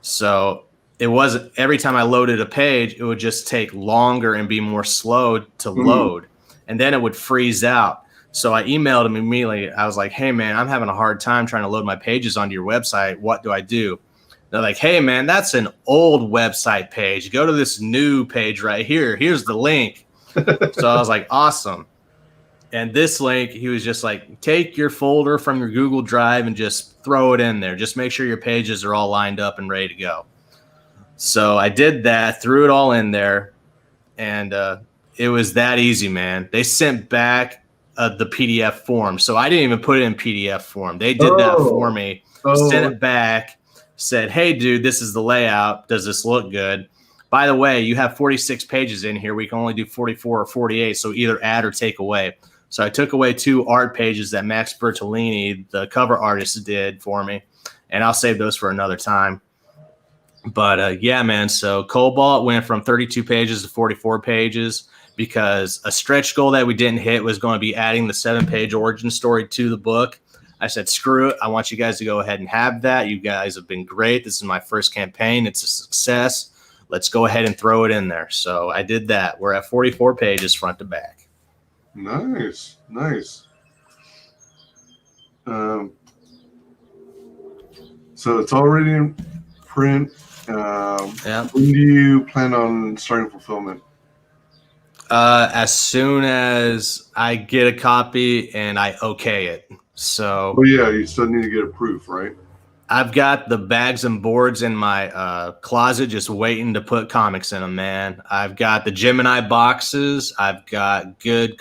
So it wasn't, every time I loaded a page, it would just take longer and be more slow to load. And then it would freeze out. So I emailed him immediately. I was like, hey man, I'm having a hard time trying to load my pages onto your website. What do I do? They're like, hey man, that's an old website page. Go to this new page right here. Here's the link. So I was like, awesome. And this link, he was just like, take your folder from your Google Drive and just throw it in there. Just make sure your pages are all lined up and ready to go. So I did that, threw it all in there, and it was that easy, man. They sent back the PDF form. So I didn't even put it in PDF form. They did that for me, sent it back, said, hey, dude, this is the layout. Does this look good? By the way, you have 46 pages in here. We can only do 44 or 48, so either add or take away. So I took away 2 art pages that Max Bertolini, the cover artist, did for me, and I'll save those for another time. But yeah, man, so Cobalt went from 32 pages to 44 pages because a stretch goal that we didn't hit was going to be adding the 7-page origin story to the book. I said, screw it. I want you guys to go ahead and have that. You guys have been great. This is my first campaign. It's a success. Let's go ahead and throw it in there. So I did that. We're at 44 pages front to back. Nice. So it's already in print. Yeah. When do you plan on starting fulfillment? As soon as I get a copy and I okay it. So Well, yeah, you still need to get a proof, right? I've got the bags and boards in my closet just waiting to put comics in them, man. I've got the Gemini boxes. I've got good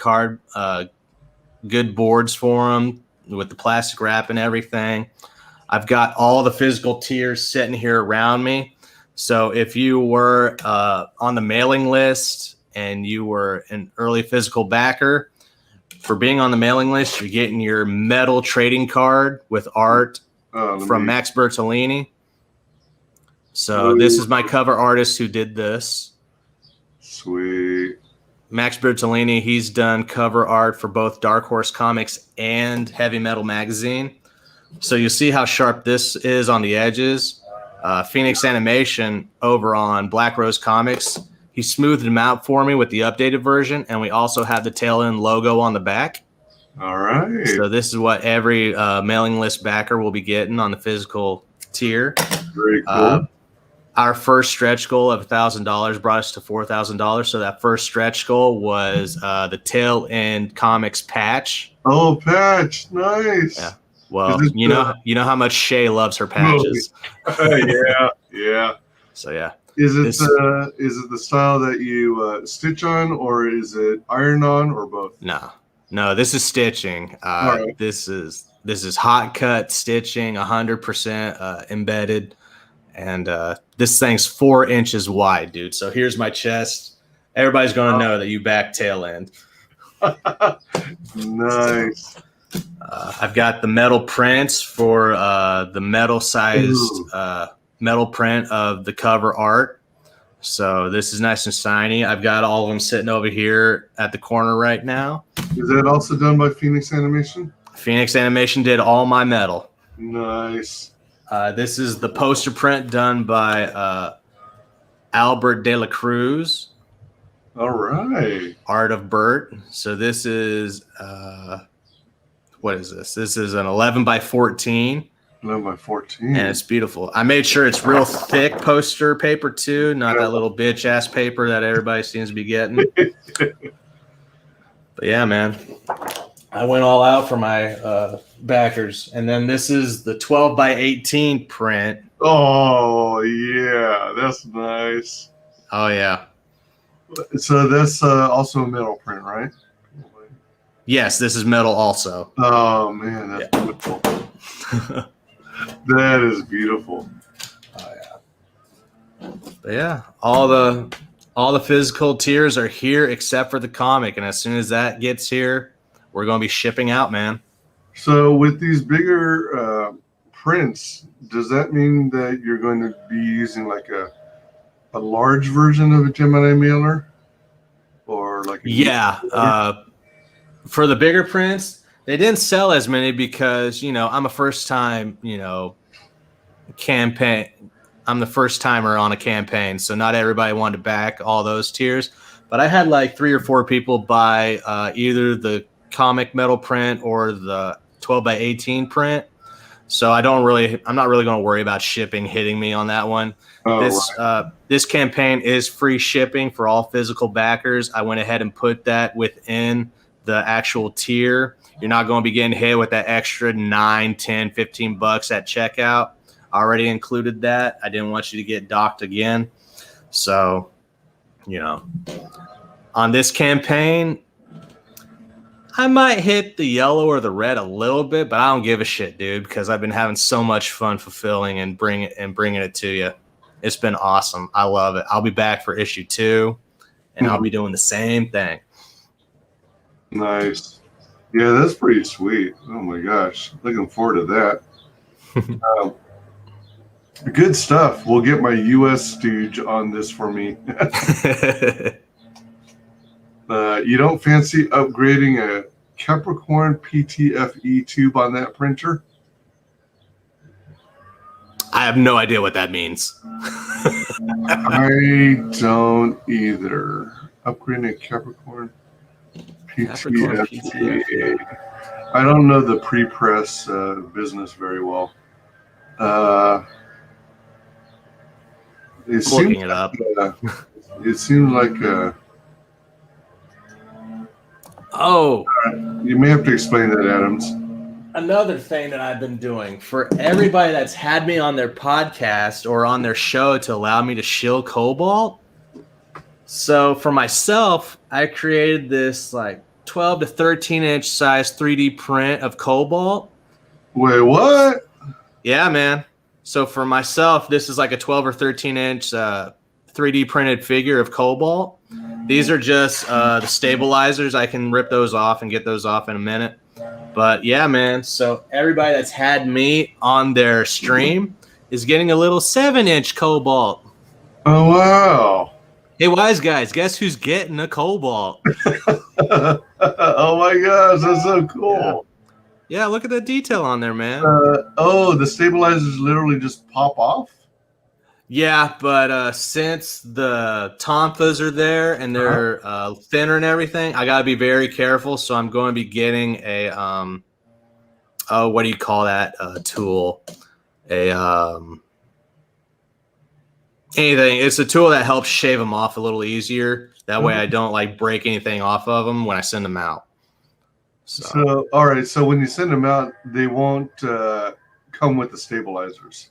boards for them with the plastic wrap and everything. I've got all the physical tiers sitting here around me. So if you were on the mailing list and you were an early physical backer, for being on the mailing list, you're getting your metal trading card with art from Max Bertolini. So this is my cover artist who did this. Sweet. Max Bertolini, he's done cover art for both Dark Horse Comics and Heavy Metal Magazine. So you see how sharp this is on the edges. Phoenix Animation over on Black Rose Comics, he smoothed them out for me with the updated version, and we also have the tail end logo on the back. All right. So this is what every mailing list backer will be getting on the physical tier. Very cool. Our first stretch goal of $1,000 brought us to $4,000. So that first stretch goal was the tail end comics patch. Oh, patch, nice. Yeah. Well, you know how much Shay loves her patches. Yeah. So yeah. Is it the style that you stitch on, or is it iron on, or both? No. This is stitching. Right. This is hot cut stitching, 100% embedded, and this thing's 4 inches wide, dude. So here's my chest. Everybody's gonna know that you back tail end. Nice. I've got the metal prints for the metal sized metal print of the cover art. So this is nice and shiny. I've got all of them sitting over here at the corner right now. Is that also done by Phoenix Animation? Phoenix Animation did all my metal. Nice. This is the poster print done by Albert De La Cruz. All right. Art of Bert. So this is what is this? This is an 11 by 14. 11 by 14. And it's beautiful. I made sure it's real thick poster paper too, not that little bitch ass paper that everybody seems to be getting. But yeah, man, I went all out for my backers. And then this is the 12 by 18 print. Oh yeah, that's nice. Oh yeah. So that's also a metal print, right? Yes, this is metal also. Oh man, that's beautiful. That is beautiful. Oh yeah. But yeah, all the physical tiers are here except for the comic, and as soon as that gets here, we're going to be shipping out, man. So with these bigger prints, does that mean that you're going to be using like a large version of a Gemini mailer, or like for the bigger prints, they didn't sell as many because I'm a first time campaign. I'm the first timer on a campaign, so not everybody wanted to back all those tiers. But I had like 3 or 4 people buy either the comic metal print or the 12 by 18 print. So I'm not really going to worry about shipping hitting me on that one. This campaign is free shipping for all physical backers. I went ahead and put that within the actual tier. You're not going to be getting hit with that extra $9, $10, $15 at checkout. I already included that. I didn't want you to get docked again. So, on this campaign, I might hit the yellow or the red a little bit, but I don't give a shit, dude, because I've been having so much fun fulfilling and bringing it to you. It's been awesome. I love it. I'll be back for issue 2, and I'll be doing the same thing. Nice. Yeah, that's pretty sweet. Oh my gosh. Looking forward to that. Good stuff. We'll get my US stooge on this for me. You don't fancy upgrading a Capricorn PTFE tube on that printer? I have no idea what that means. I don't either. Upgrading a Capricorn PTFE. I don't know the pre-press business very well. Looking it up. It seems like oh, you may have to explain that, Adams. another thing that I've been doing for everybody that's had me on their podcast or on their show to allow me to shill Cobalt. So for myself, I created this like 12 to 13 inch size 3D print of Cobalt. Wait, what? Yeah, man. So for myself, this is like a 12 or 13 inch 3D printed figure of Cobalt. These are just the stabilizers. I can rip those off and get those off in a minute. But yeah, man. So everybody that's had me on their stream is getting a little 7-inch Cobalt. Oh, wow. Hey, WyzGyz, guess who's getting a Cobalt? Oh, my gosh. That's so cool. Yeah, look at the detail on there, man. Oh, the stabilizers literally just pop off? Yeah, but since the tonfas are there and they're thinner and everything, I got to be very careful. So I'm going to be getting a, what do you call that tool? Anything. It's a tool that helps shave them off a little easier. That way I don't like break anything off of them when I send them out. So all right. So when you send them out, they won't come with the stabilizers.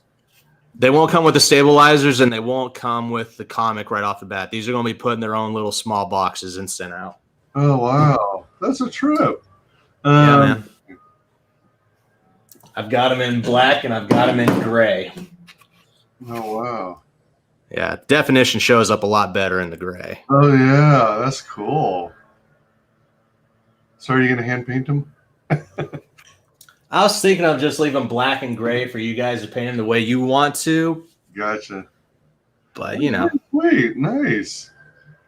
They won't come with the stabilizers, and they won't come with the comic right off the bat. These are going to be put in their own little small boxes and sent out. Oh, wow. That's a trip. Yeah, man. I've got them in black, and I've got them in gray. Oh, wow. Yeah, definition shows up a lot better in the gray. Oh, yeah. That's cool. So are you going to hand paint them? I was thinking of just leaving black and gray for you guys to paint them the way you want to. Gotcha. But, you know. Wait, nice.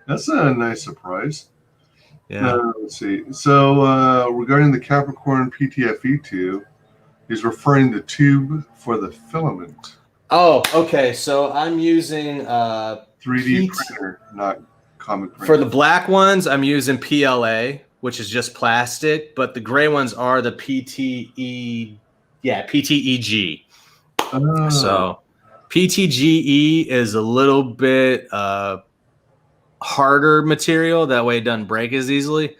That's a nice surprise. Yeah. Let's see. So regarding the Capricorn PTFE2, he's referring to tube for the filament. Oh, okay. So I'm using 3D printer, not comic printer. For the black ones, I'm using PLA, which is just plastic, but the gray ones are the PTEG. Oh. So PTGE is a little bit harder material. That way it doesn't break as easily.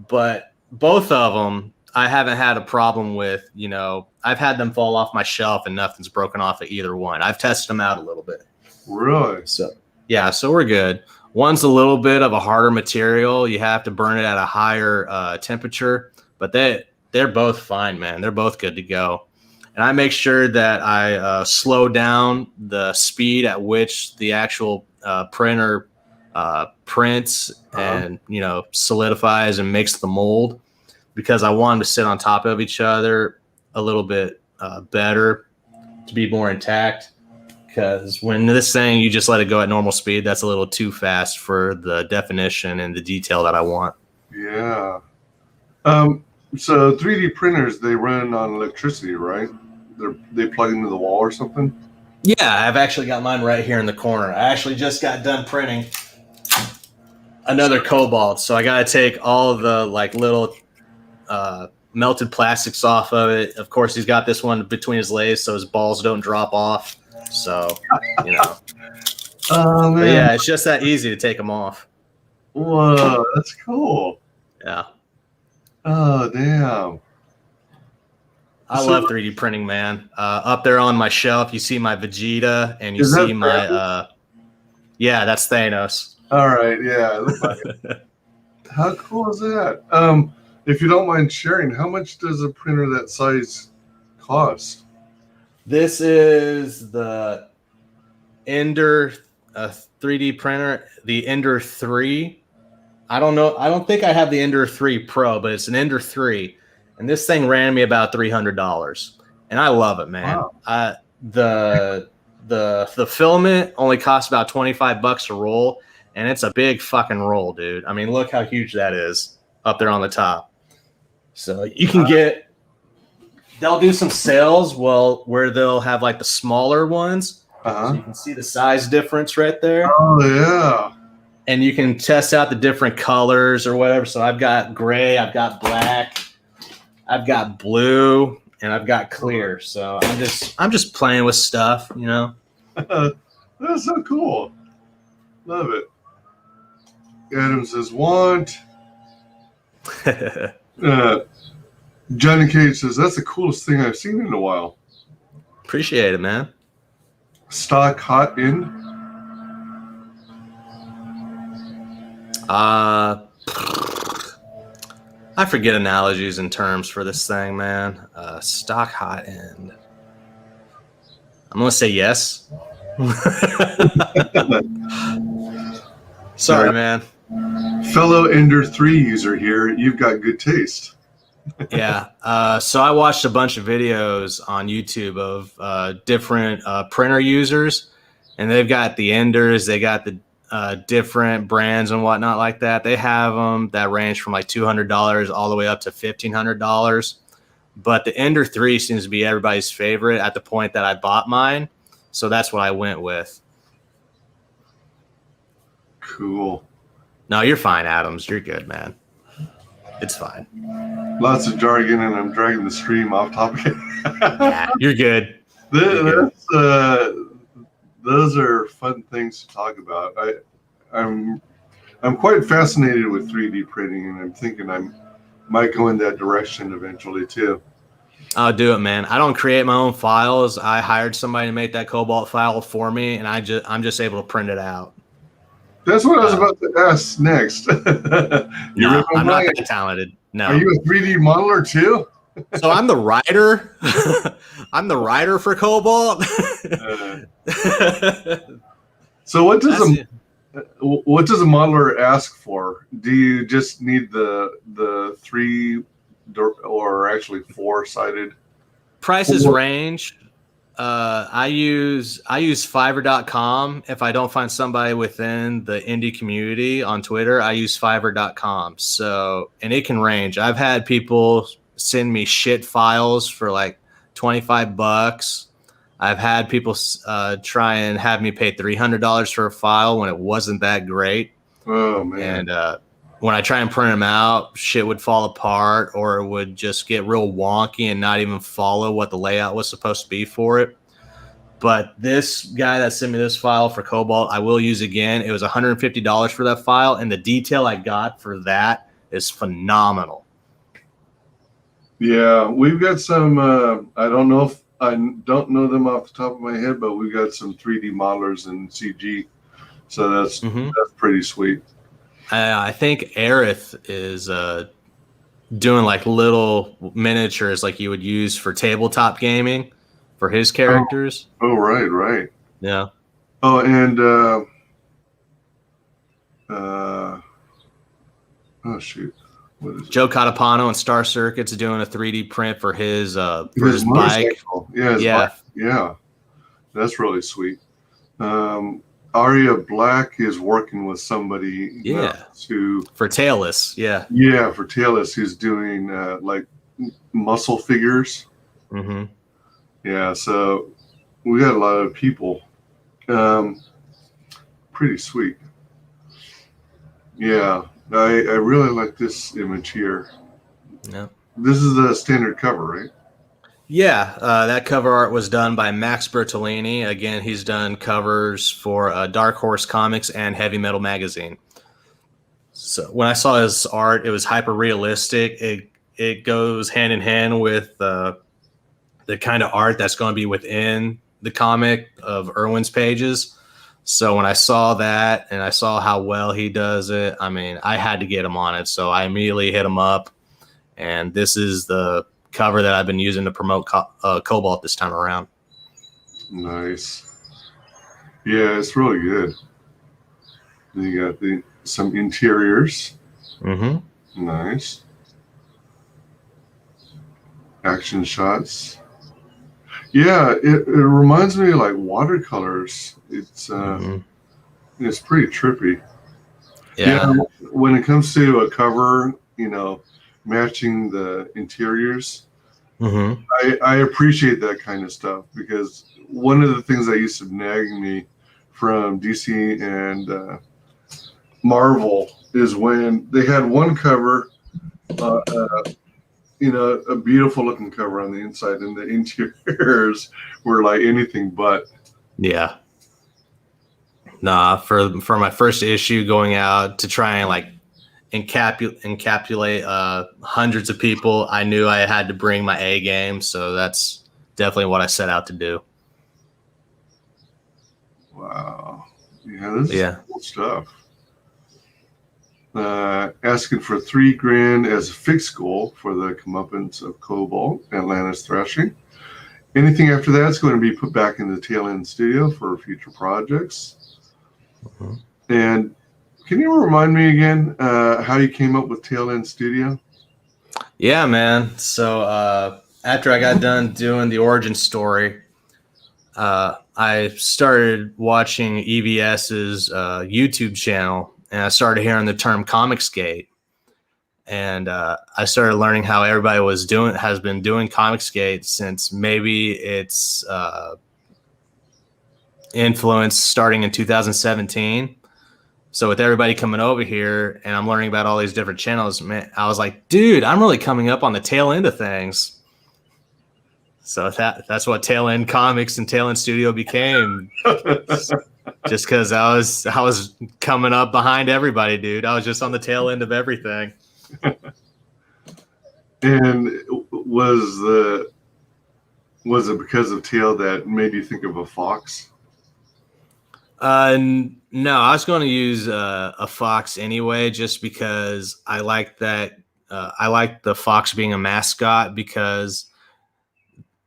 But both of them, I haven't had a problem with. You know, I've had them fall off my shelf and nothing's broken off of either one. I've tested them out a little bit. Really? So yeah, so we're good. One's a little bit of a harder material. You have to burn it at a higher temperature, but they're both fine, man. They're both good to go. And I make sure that I slow down the speed at which the actual printer prints and, you know, solidifies and makes the mold, because I want them to sit on top of each other a little bit better, to be more intact. Because when this thing, you just let it go at normal speed, that's a little too fast for the definition and the detail that I want. Yeah. So 3D printers, they run on electricity, right? They plug into the wall or something? Yeah, I've actually got mine right here in the corner. I actually just got done printing another Cobalt. So I got to take all of the like little melted plastics off of it. Of course, he's got this one between his legs so his balls don't drop off. So, you know. Oh, man. But yeah, it's just that easy to take them off. Whoa, that's cool. Yeah. Oh, damn. I love 3D printing, man. Up there on my shelf, you see my Vegeta, and you see my, yeah, that's Thanos. All right, yeah. It looks like it. How cool is that? If you don't mind sharing, how much does a printer that size cost? This is the Ender 3D printer, the Ender 3. I don't know. I don't think I have the Ender 3 Pro, but it's an Ender 3. And this thing ran me about $300. And I love it, man. Wow. The filament only costs about $25 a roll. And it's a big fucking roll, dude. I mean, look how huge that is up there on the top. So you can get... They'll do some sales where they'll have like the smaller ones. So you can see the size difference right there. Oh, yeah. And you can test out the different colors or whatever. So I've got gray, I've got black, I've got blue, and I've got clear. So I'm just playing with stuff, you know. That's so cool. Love it. Adam says, want. Johnny Cage says, that's the coolest thing I've seen in a while. Appreciate it, man. Stock hot in. I forget analogies and terms for this thing, man. Stock hot end. I'm gonna say yes. Sorry, man. Fellow Ender 3 user here. You've got good taste. Yeah. So I watched a bunch of videos on YouTube of different printer users, and they've got the Enders, they got the different brands and whatnot like that. They have them that range from like $200 all the way up to $1,500. But the Ender 3 seems to be everybody's favorite at the point that I bought mine. So that's what I went with. Cool. No, you're fine, Adams. You're good, man. It's fine. Lots of jargon, and I'm dragging the stream off topic. Yeah, you're good. You're good. Those are fun things to talk about. I'm quite fascinated with 3D printing, and I'm thinking I might go in that direction eventually too. I'll do it, man. I don't create my own files. I hired somebody to make that Cobalt file for me, and I'm just able to print it out. That's what I was about to ask next. No, I'm not that talented. No. Are you a 3D modeler too? So I'm the writer. I'm the writer for Cobalt. So what does a modeler ask for? Do you just need the 3 or actually 4-sided? Prices range. I use Fiverr.com. If I don't find somebody within the indie community on Twitter, I use Fiverr.com. So, and it can range. I've had people send me shit files for like $25. I've had people try and have me pay $300 for a file when it wasn't that great. Oh man! And when I try and print them out, shit would fall apart, or it would just get real wonky and not even follow what the layout was supposed to be for it. But this guy that sent me this file for Cobalt, I will use again. It was $150 for that file, and the detail I got for that is phenomenal. Yeah, we've got some. I don't know them off the top of my head, but we've got some 3D modelers in CG, so that's pretty sweet. I think Aerith is doing like little miniatures like you would use for tabletop gaming for his characters. Oh right. Yeah. Oh, and oh shoot. What is it? Joe Catapano and Star Circuit's doing a 3D print for his bike. Yeah. Yeah. That's really sweet. Aria Black is working with somebody for Tailless. Yeah, for Tailless, who's doing like muscle figures. Mm-hmm. Yeah, so we got a lot of people. Pretty sweet. Yeah, I really like this image here. Yeah. This is the standard cover, right? Yeah, that cover art was done by Max Bertolini. Again, he's done covers for Dark Horse Comics and Heavy Metal Magazine. So when I saw his art, it was hyper realistic. It goes hand in hand with the kind of art that's going to be within the comic of Irwin's pages. So when I saw that and I saw how well he does it, I mean, I had to get him on it. So I immediately hit him up, and this is the cover that I've been using to promote Cobalt this time around. Nice. Yeah, it's really good. Then you got some interiors. Mm-hmm. Nice. Action shots. Yeah, it reminds me of like watercolors. It's it's pretty trippy. Yeah. When it comes to a cover, matching the interiors, I appreciate that kind of stuff, because one of the things that used to nag me from DC and Marvel is when they had one cover, a beautiful looking cover on the inside, and the interiors were like anything but. Yeah. Nah, for my first issue, going out to try and like encapsulate hundreds of people, I knew I had to bring my A game. So that's definitely what I set out to do. Wow. Yeah, this is cool stuff. Asking for $3,000 as a fixed goal for the comeuppance of Cobalt, Atlanta's Thrashing. Anything after that is going to be put back in the tail end studio for future projects. And can you remind me again how you came up with tail end studio? Yeah, man. So after I got done doing the origin story, I started watching EVS's YouTube channel, and I started hearing the term Comicsgate. And I started learning how everybody has been doing Comicsgate since maybe its influence starting in 2017. So with everybody coming over here and I'm learning about all these different channels, man, I was like, dude, I'm really coming up on the tail end of things. So that's what Tail End Comics and Tail End Studio became. Just because I was coming up behind everybody, dude. I was just on the tail end of everything. And was it because of tail that made you think of a fox? No, I was going to use a fox anyway, just because I like that. I like the fox being a mascot, because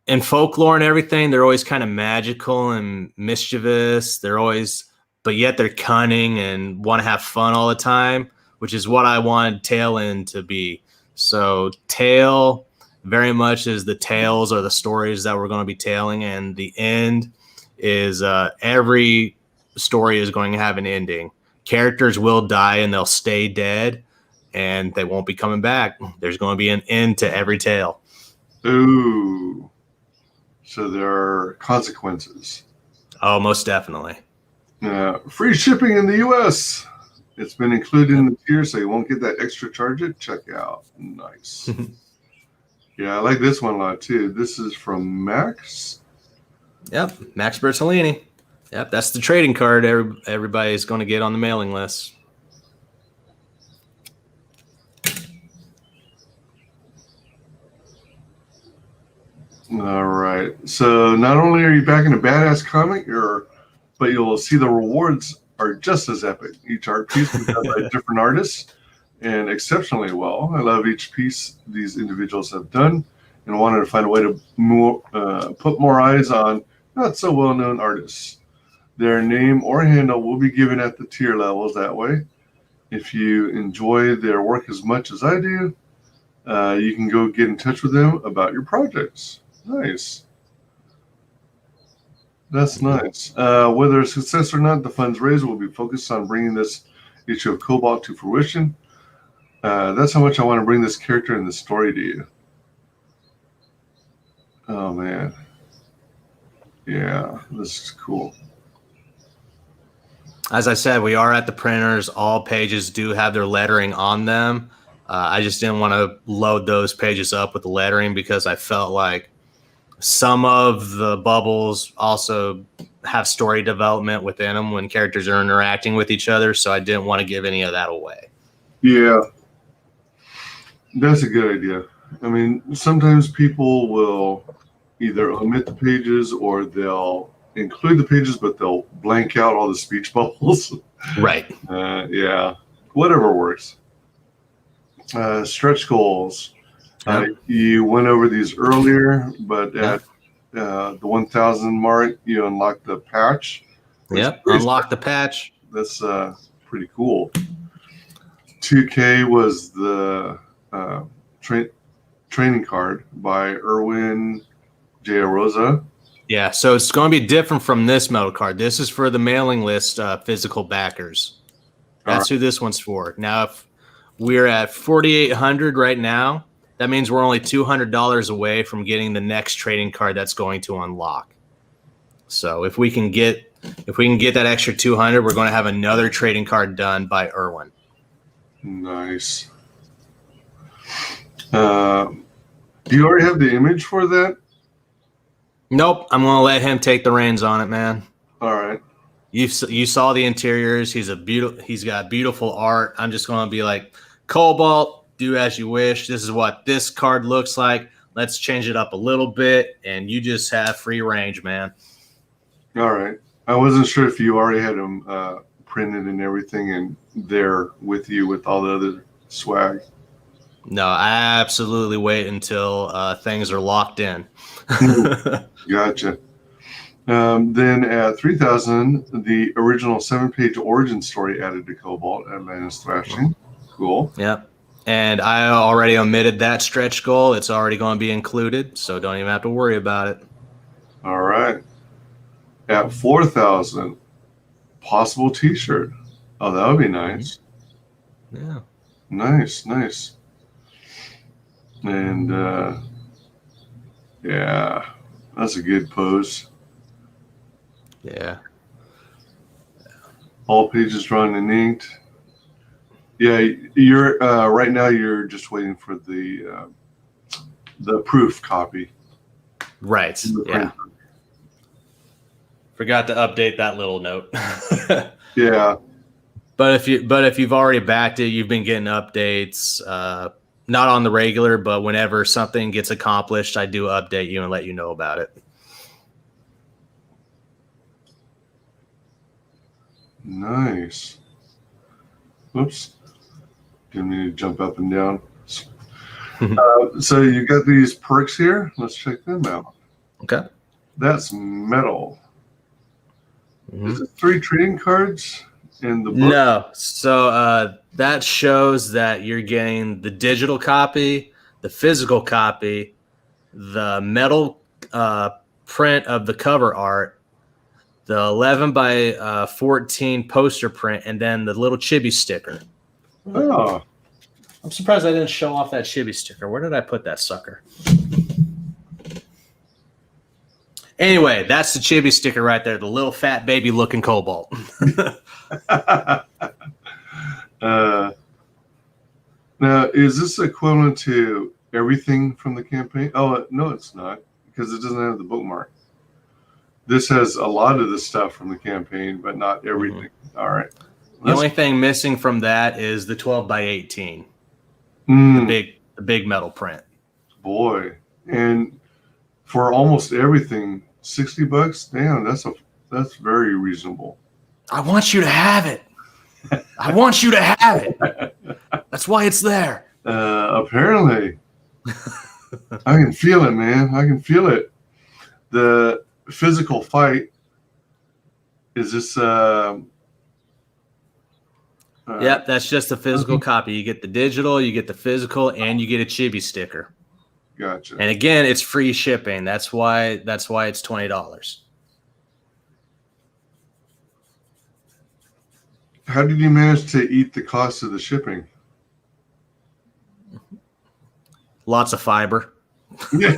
in folklore and everything, they're always kind of magical and mischievous. But yet they're cunning and want to have fun all the time, which is what I wanted Tail End to be. So tail very much is the tales or the stories that we're going to be tailing, and the end is every story is going to have an ending. Characters will die and they'll stay dead, and they won't be coming back. There's going to be an end to every tale. Ooh. So there are consequences. Oh, most definitely. Free shipping in the U.S. It's been included in the tier, so you won't get that extra charge at checkout. Nice. Yeah, I like this one a lot too. This is from Max. Yep, Max Bertolini. Yep, that's the trading card everybody's going to get on the mailing list. All right. So not only are you backing a badass comic, but you'll see the rewards are just as epic. Each art piece was done by different artists and exceptionally well. I love each piece these individuals have done, and wanted to find a way to put more eyes on not so well-known artists. Their name or handle will be given at the tier levels that way. If you enjoy their work as much as I do, you can go get in touch with them about your projects. Nice. That's nice. Whether a success or not, the funds raised will be focused on bringing this issue of Cobalt to fruition. That's how much I want to bring this character and the story to you. Oh, man. Yeah, this is cool. As I said, we are at the printers. All pages do have their lettering on them. I just didn't want to load those pages up with the lettering, because I felt like some of the bubbles also have story development within them when characters are interacting with each other. So I didn't want to give any of that away. Yeah, that's a good idea. I mean, sometimes people will either omit the pages or they'll include the pages, but they'll blank out all the speech bubbles. Right. Yeah, whatever works. Stretch goals. You went over these earlier, but at the 1,000 mark, you unlocked the patch. Yep, unlock the patch. That's pretty cool. 2K was the training card by Erwin J. Rosa. Yeah, so it's going to be different from this metal card. This is for the mailing list physical backers. That's who this one's for. Now, if we're at 4,800 right now, that means we're only $200 away from getting the next trading card that's going to unlock. So if we can get that extra 200, we're going to have another trading card done by Erwin. Nice. Do you already have the image for that? Nope, I'm going to let him take the reins on it, man. All right. You saw the interiors. He's got beautiful art. I'm just going to be like, Cobalt, do as you wish. This is what this card looks like. Let's change it up a little bit, and you just have free range, man. All right. I wasn't sure if you already had them printed and everything and there with you with all the other swag. No, I absolutely wait until things are locked in. Gotcha. Then at 3,000, the original 7-page origin story added to Cobalt at Atlantis Thrashing. Cool. Yep. And I already omitted that stretch goal. It's already going to be included, so don't even have to worry about it. All right. At 4,000, possible T-shirt. Oh, that would be nice. Yeah. Nice. And yeah, that's a good pose. Yeah. All pages drawn and inked. Yeah, you're right now. You're just waiting for the proof copy. Right. Yeah. Forgot to update that little note. Yeah. But if you've already backed it, you've been getting updates. Not on the regular, but whenever something gets accomplished, I do update you and let you know about it. Nice. Oops. Didn't mean to jump up and down. So you got these perks here. Let's check them out. Okay. That's metal. Is it 3 trading cards in the book? No. So that shows that you're getting the digital copy, the physical copy, the metal print of the cover art, the 11 by 14 poster print, and then the little chibi sticker. Oh. I'm surprised I didn't show off that chibi sticker. Where did I put that sucker? Anyway, that's the chibi sticker right there, the little fat baby looking Cobalt. Now, is this equivalent to everything from the campaign? Oh, no, it's not, because it doesn't have the bookmark. This has a lot of the stuff from the campaign, but not everything. All right. The only thing missing from that is the 12 by 18, the big metal print. Boy, and for almost everything, $60. Damn, that's very reasonable. I want you to have it. I want you to have it. That's why it's there. Apparently, I can feel it, man. I can feel it. The physical fight is this. Yep, that's just a physical copy. You get the digital, you get the physical, and you get a chibi sticker. Gotcha. And again, it's free shipping. That's why it's $20. How did you manage to eat the cost of the shipping? Lots of fiber. Yeah.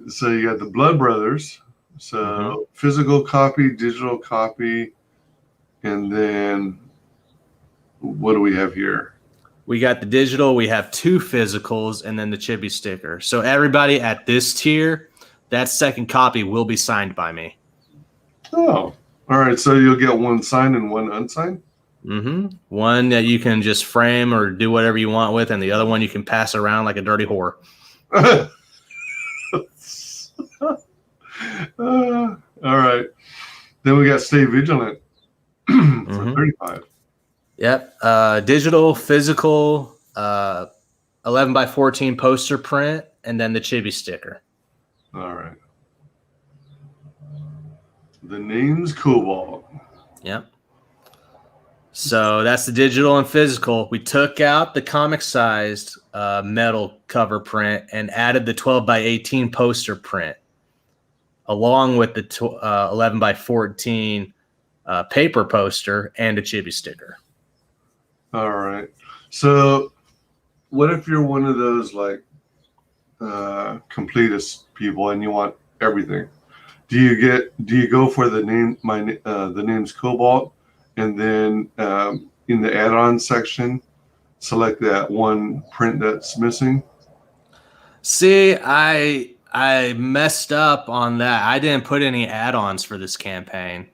So you got the Blood Brothers. So physical copy, digital copy, and then what do we have here? We got the digital, we have 2 physicals, and then the chibi sticker. So everybody at this tier, that second copy will be signed by me. Oh, all right. So you'll get one signed and one unsigned? One that you can just frame or do whatever you want with, and the other one you can pass around like a dirty whore. All right. Then we got Stay Vigilant for 35. Yep. Digital, physical, 11 by 14 poster print, and then the chibi sticker. All right. The name's Cobalt. Yep. So that's the digital and physical. We took out the comic-sized metal cover print and added the 12 by 18 poster print, along with the 11 by 14 paper poster and a chibi sticker. All right. So what if you're one of those like completist people and you want everything? Do you go for the name? The name's Cobalt, and then in the add-on section, select that one print that's missing? See, I messed up on that. I didn't put any add-ons for this campaign.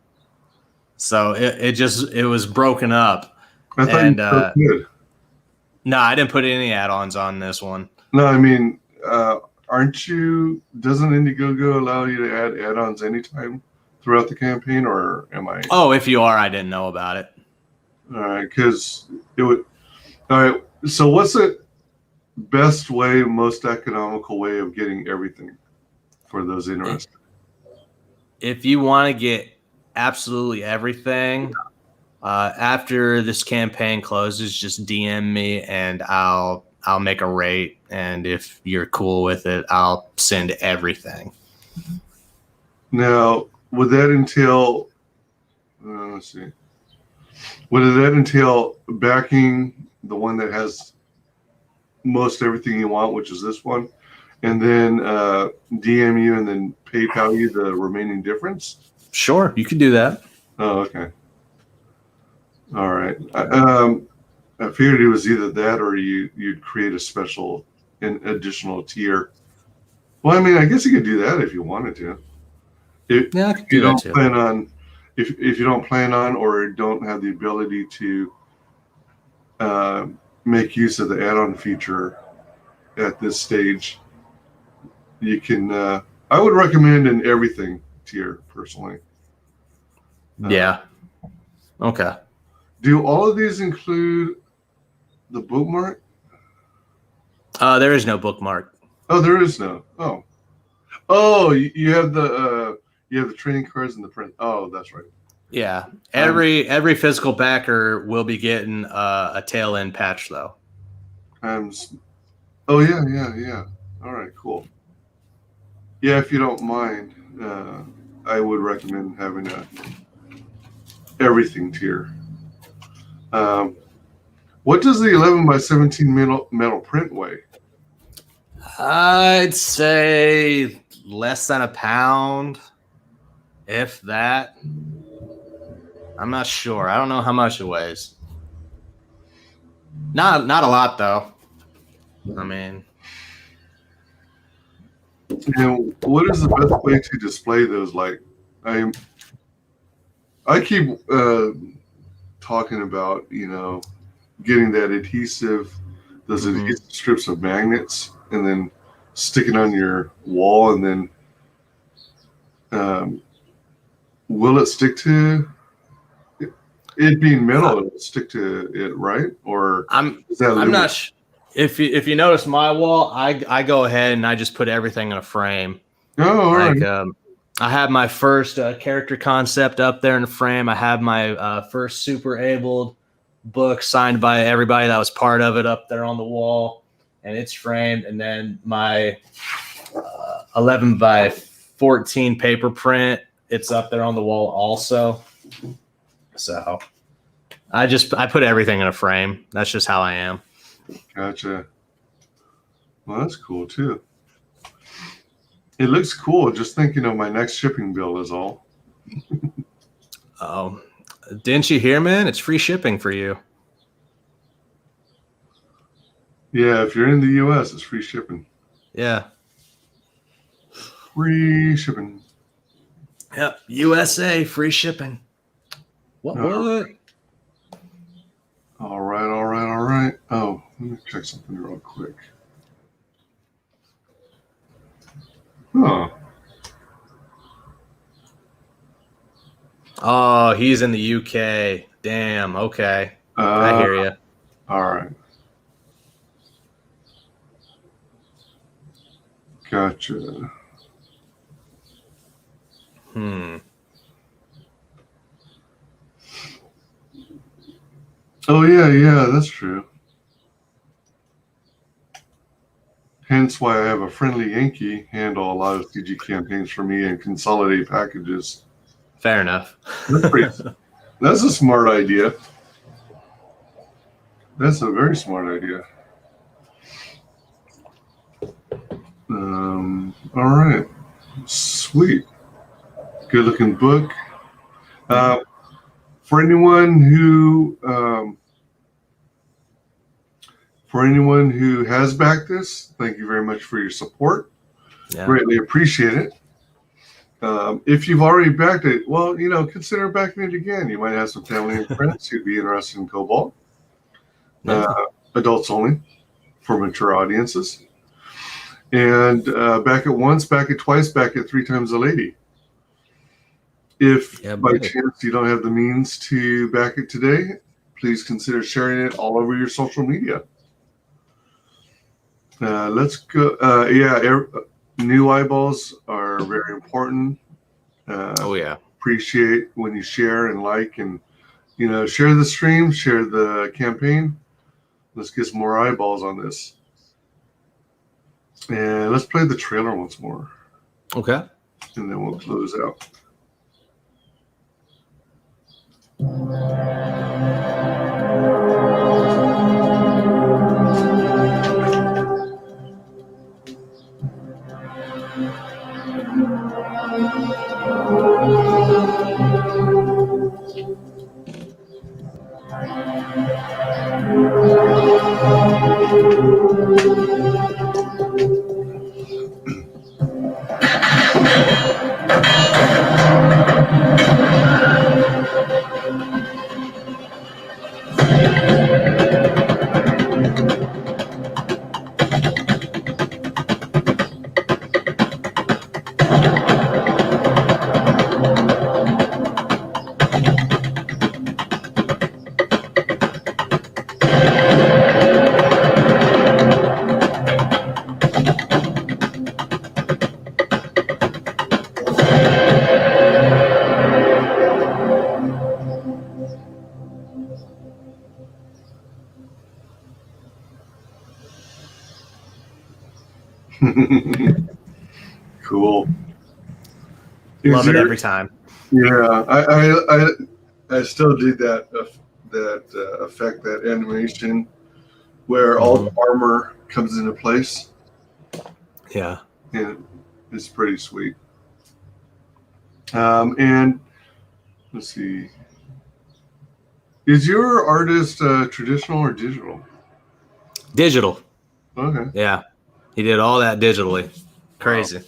So it was broken up. I thought And you were good. no, I didn't put any add-ons on this one. No, I mean, aren't you? Doesn't Indiegogo allow you to add add-ons anytime throughout the campaign, or am I? Oh, if you are, I didn't know about it. All right, because it would. All right, so what's the best way, most economical way of getting everything for those interested? If you want to get absolutely everything, after this campaign closes, just DM me and I'll make a rate. And if you're cool with it, I'll send everything. Now, would that entail? Let's see. Would that entail backing the one that has most everything you want, which is this one, and then DM you and then PayPal you the remaining difference? Sure, you can do that. Oh, okay. All right. I figured it was either that or you'd create a special, an additional tier. Well, I mean, I guess you could do that if you wanted to. Yeah, I could do that too. If you don't plan on or don't have the ability to make use of the add-on feature at this stage, you can. I would recommend an everything tier personally. Yeah. Okay. Do all of these include the bookmark? There is no bookmark. Oh, there is no. Oh, you have the trading cards and the print. Oh, that's right. Yeah. Every physical backer will be getting a tail end patch though. Oh yeah. All right, cool. Yeah, if you don't mind, I would recommend having a everything tier. What does the 11 by 17 metal print weigh? I'd say less than a pound, if that. I'm not sure. I don't know how much it weighs. Not a lot though. I mean, what is the best way to display those? Like, I keep talking about, getting that adhesive, those adhesive strips of magnets, and then sticking on your wall, and then will it stick to it being metal? It'll stick to it, right? Or I'm not. If you notice my wall, I go ahead and I just put everything in a frame. Oh, all right. I have my first character concept up there in the frame. I have my first super abled book signed by everybody that was part of it up there on the wall, and it's framed. And then my 11 by 14 paper print, it's up there on the wall also. So I put everything in a frame. That's just how I am. Gotcha. Well, that's cool too. It looks cool. Just thinking of my next shipping bill is all. Oh, didn't you hear, man? It's free shipping for you. Yeah, if you're in the U.S., it's free shipping. Yeah. Free shipping. Yep. USA, free shipping. What? All right. Oh, let me check something real quick. Huh. Oh, he's in the UK. Damn. Okay. I hear you. All right. Gotcha. Oh, yeah, that's true. Hence why I have a friendly Yankee handle a lot of CG campaigns for me and consolidate packages. Fair enough. That's a smart idea. That's a very smart idea. All right. Sweet. Good looking book. For anyone who has backed this, thank you very much for your support. Yeah. Greatly appreciate it. If you've already backed it, well, consider backing it again. You might have some family and friends who'd be interested in Cobalt. Adults only, for mature audiences. And back it once, back it twice, back it 3 times a lady. If by chance you don't have the means to back it today, please consider sharing it all over your social media. Let's go. New eyeballs are very important. Appreciate when you share and like and, share the stream, share the campaign. Let's get some more eyeballs on this. And let's play the trailer once more. Okay. And then we'll close out. Cool. Love it every time. Yeah, I still did that effect, that animation where all the armor comes into place. Yeah. And it's pretty sweet. And let's see. Is your artist traditional or digital? Digital. Okay. Yeah. He did all that digitally. Crazy.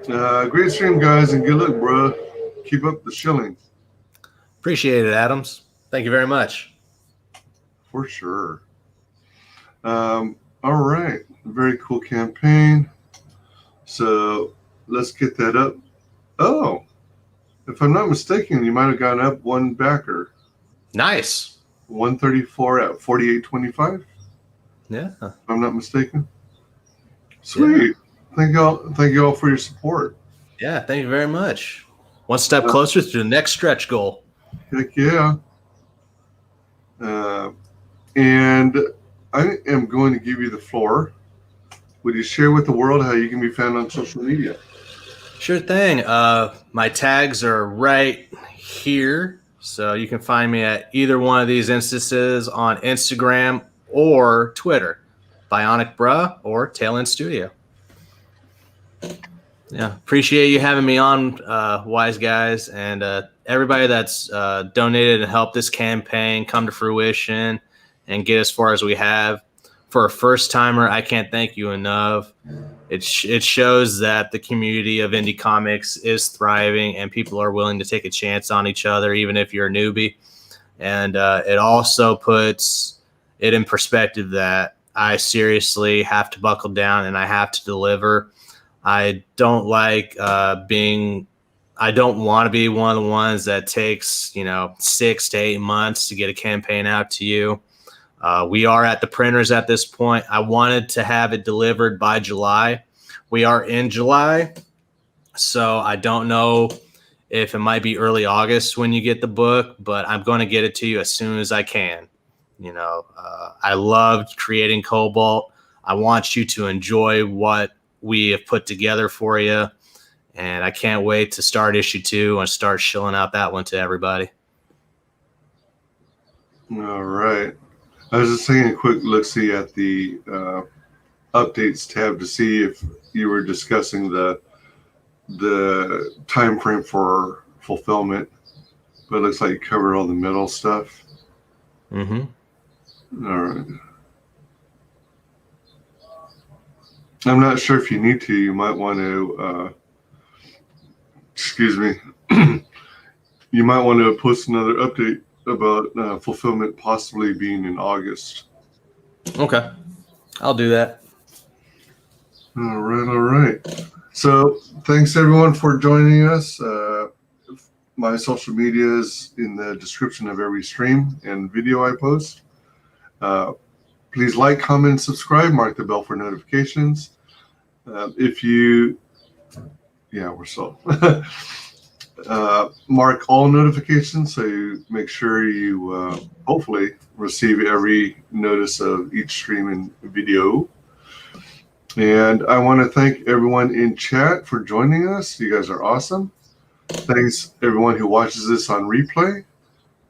Wow, great stream, guys, and good luck, bro. Keep up the shilling. Appreciate it, Adams. Thank you very much. For sure. All right. Very cool campaign. So let's get that up. Oh, if I'm not mistaken, you might have gone up one backer. Nice. 134 at 48.25. Yeah. If I'm not mistaken. Sweet. Yeah. Thank you all for your support. Yeah, thank you very much. One step closer to the next stretch goal. Heck yeah. And I am going to give you the floor. Would you share with the world how you can be found on social media? Sure thing. My tags are right here. So you can find me at either one of these instances on Instagram or Twitter. Bionic Bruh or Tailend Studio. Yeah, appreciate you having me on, WyzGyz, and everybody that's donated and helped this campaign come to fruition and get as far as we have. For a first timer, I can't thank you enough. It shows that the community of indie comics is thriving and people are willing to take a chance on each other, even if you're a newbie. And it also puts it in perspective that I seriously have to buckle down and I have to deliver. I don't like I don't want to be one of the ones that takes, 6 to 8 months to get a campaign out to you. We are at the printers at this point. I wanted to have it delivered by July. We are in July, so I don't know if it might be early August when you get the book, but I'm going to get it to you as soon as I can. I loved creating Cobalt. I want you to enjoy what we have put together for you, and I can't wait to start issue 2 and start shilling out that one to everybody. All right. I was just taking a quick look-see at the updates tab to see if you were discussing the time frame for fulfillment, but it looks like you covered all the middle stuff. Mm-hmm. All right. I'm not sure if you need to. You might want to, excuse me, you might want to post another update about fulfillment possibly being in August. Okay, I'll do that. All right. So thanks everyone for joining us. My social media is in the description of every stream and video I post. Please like, comment, and subscribe. Mark the bell for notifications. Mark all notifications so you make sure you hopefully receive every notice of each stream and video. And I want to thank everyone in chat for joining us. You guys are awesome. Thanks everyone who watches this on replay.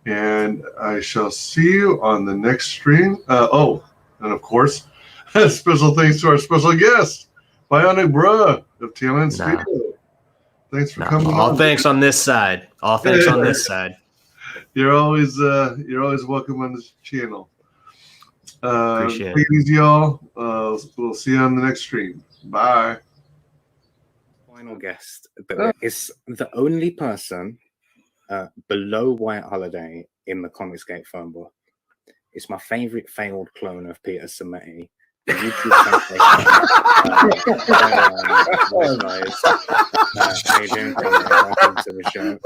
And I shall see you on the next stream. And of course, special thanks to our special guest, Bionic Bruh of TLN Studio. Thanks for coming. All thanks on this side. All thanks on this side. You're always welcome on this channel. Appreciate it. Take it easy, y'all. We'll see you on the next stream. Bye. Final guest that is the only person below White Holiday in the Comicsgate phone book. It's my favorite failed clone of Peter Sameti. The YouTube sensation. How you doing, Conrad? Welcome to the show.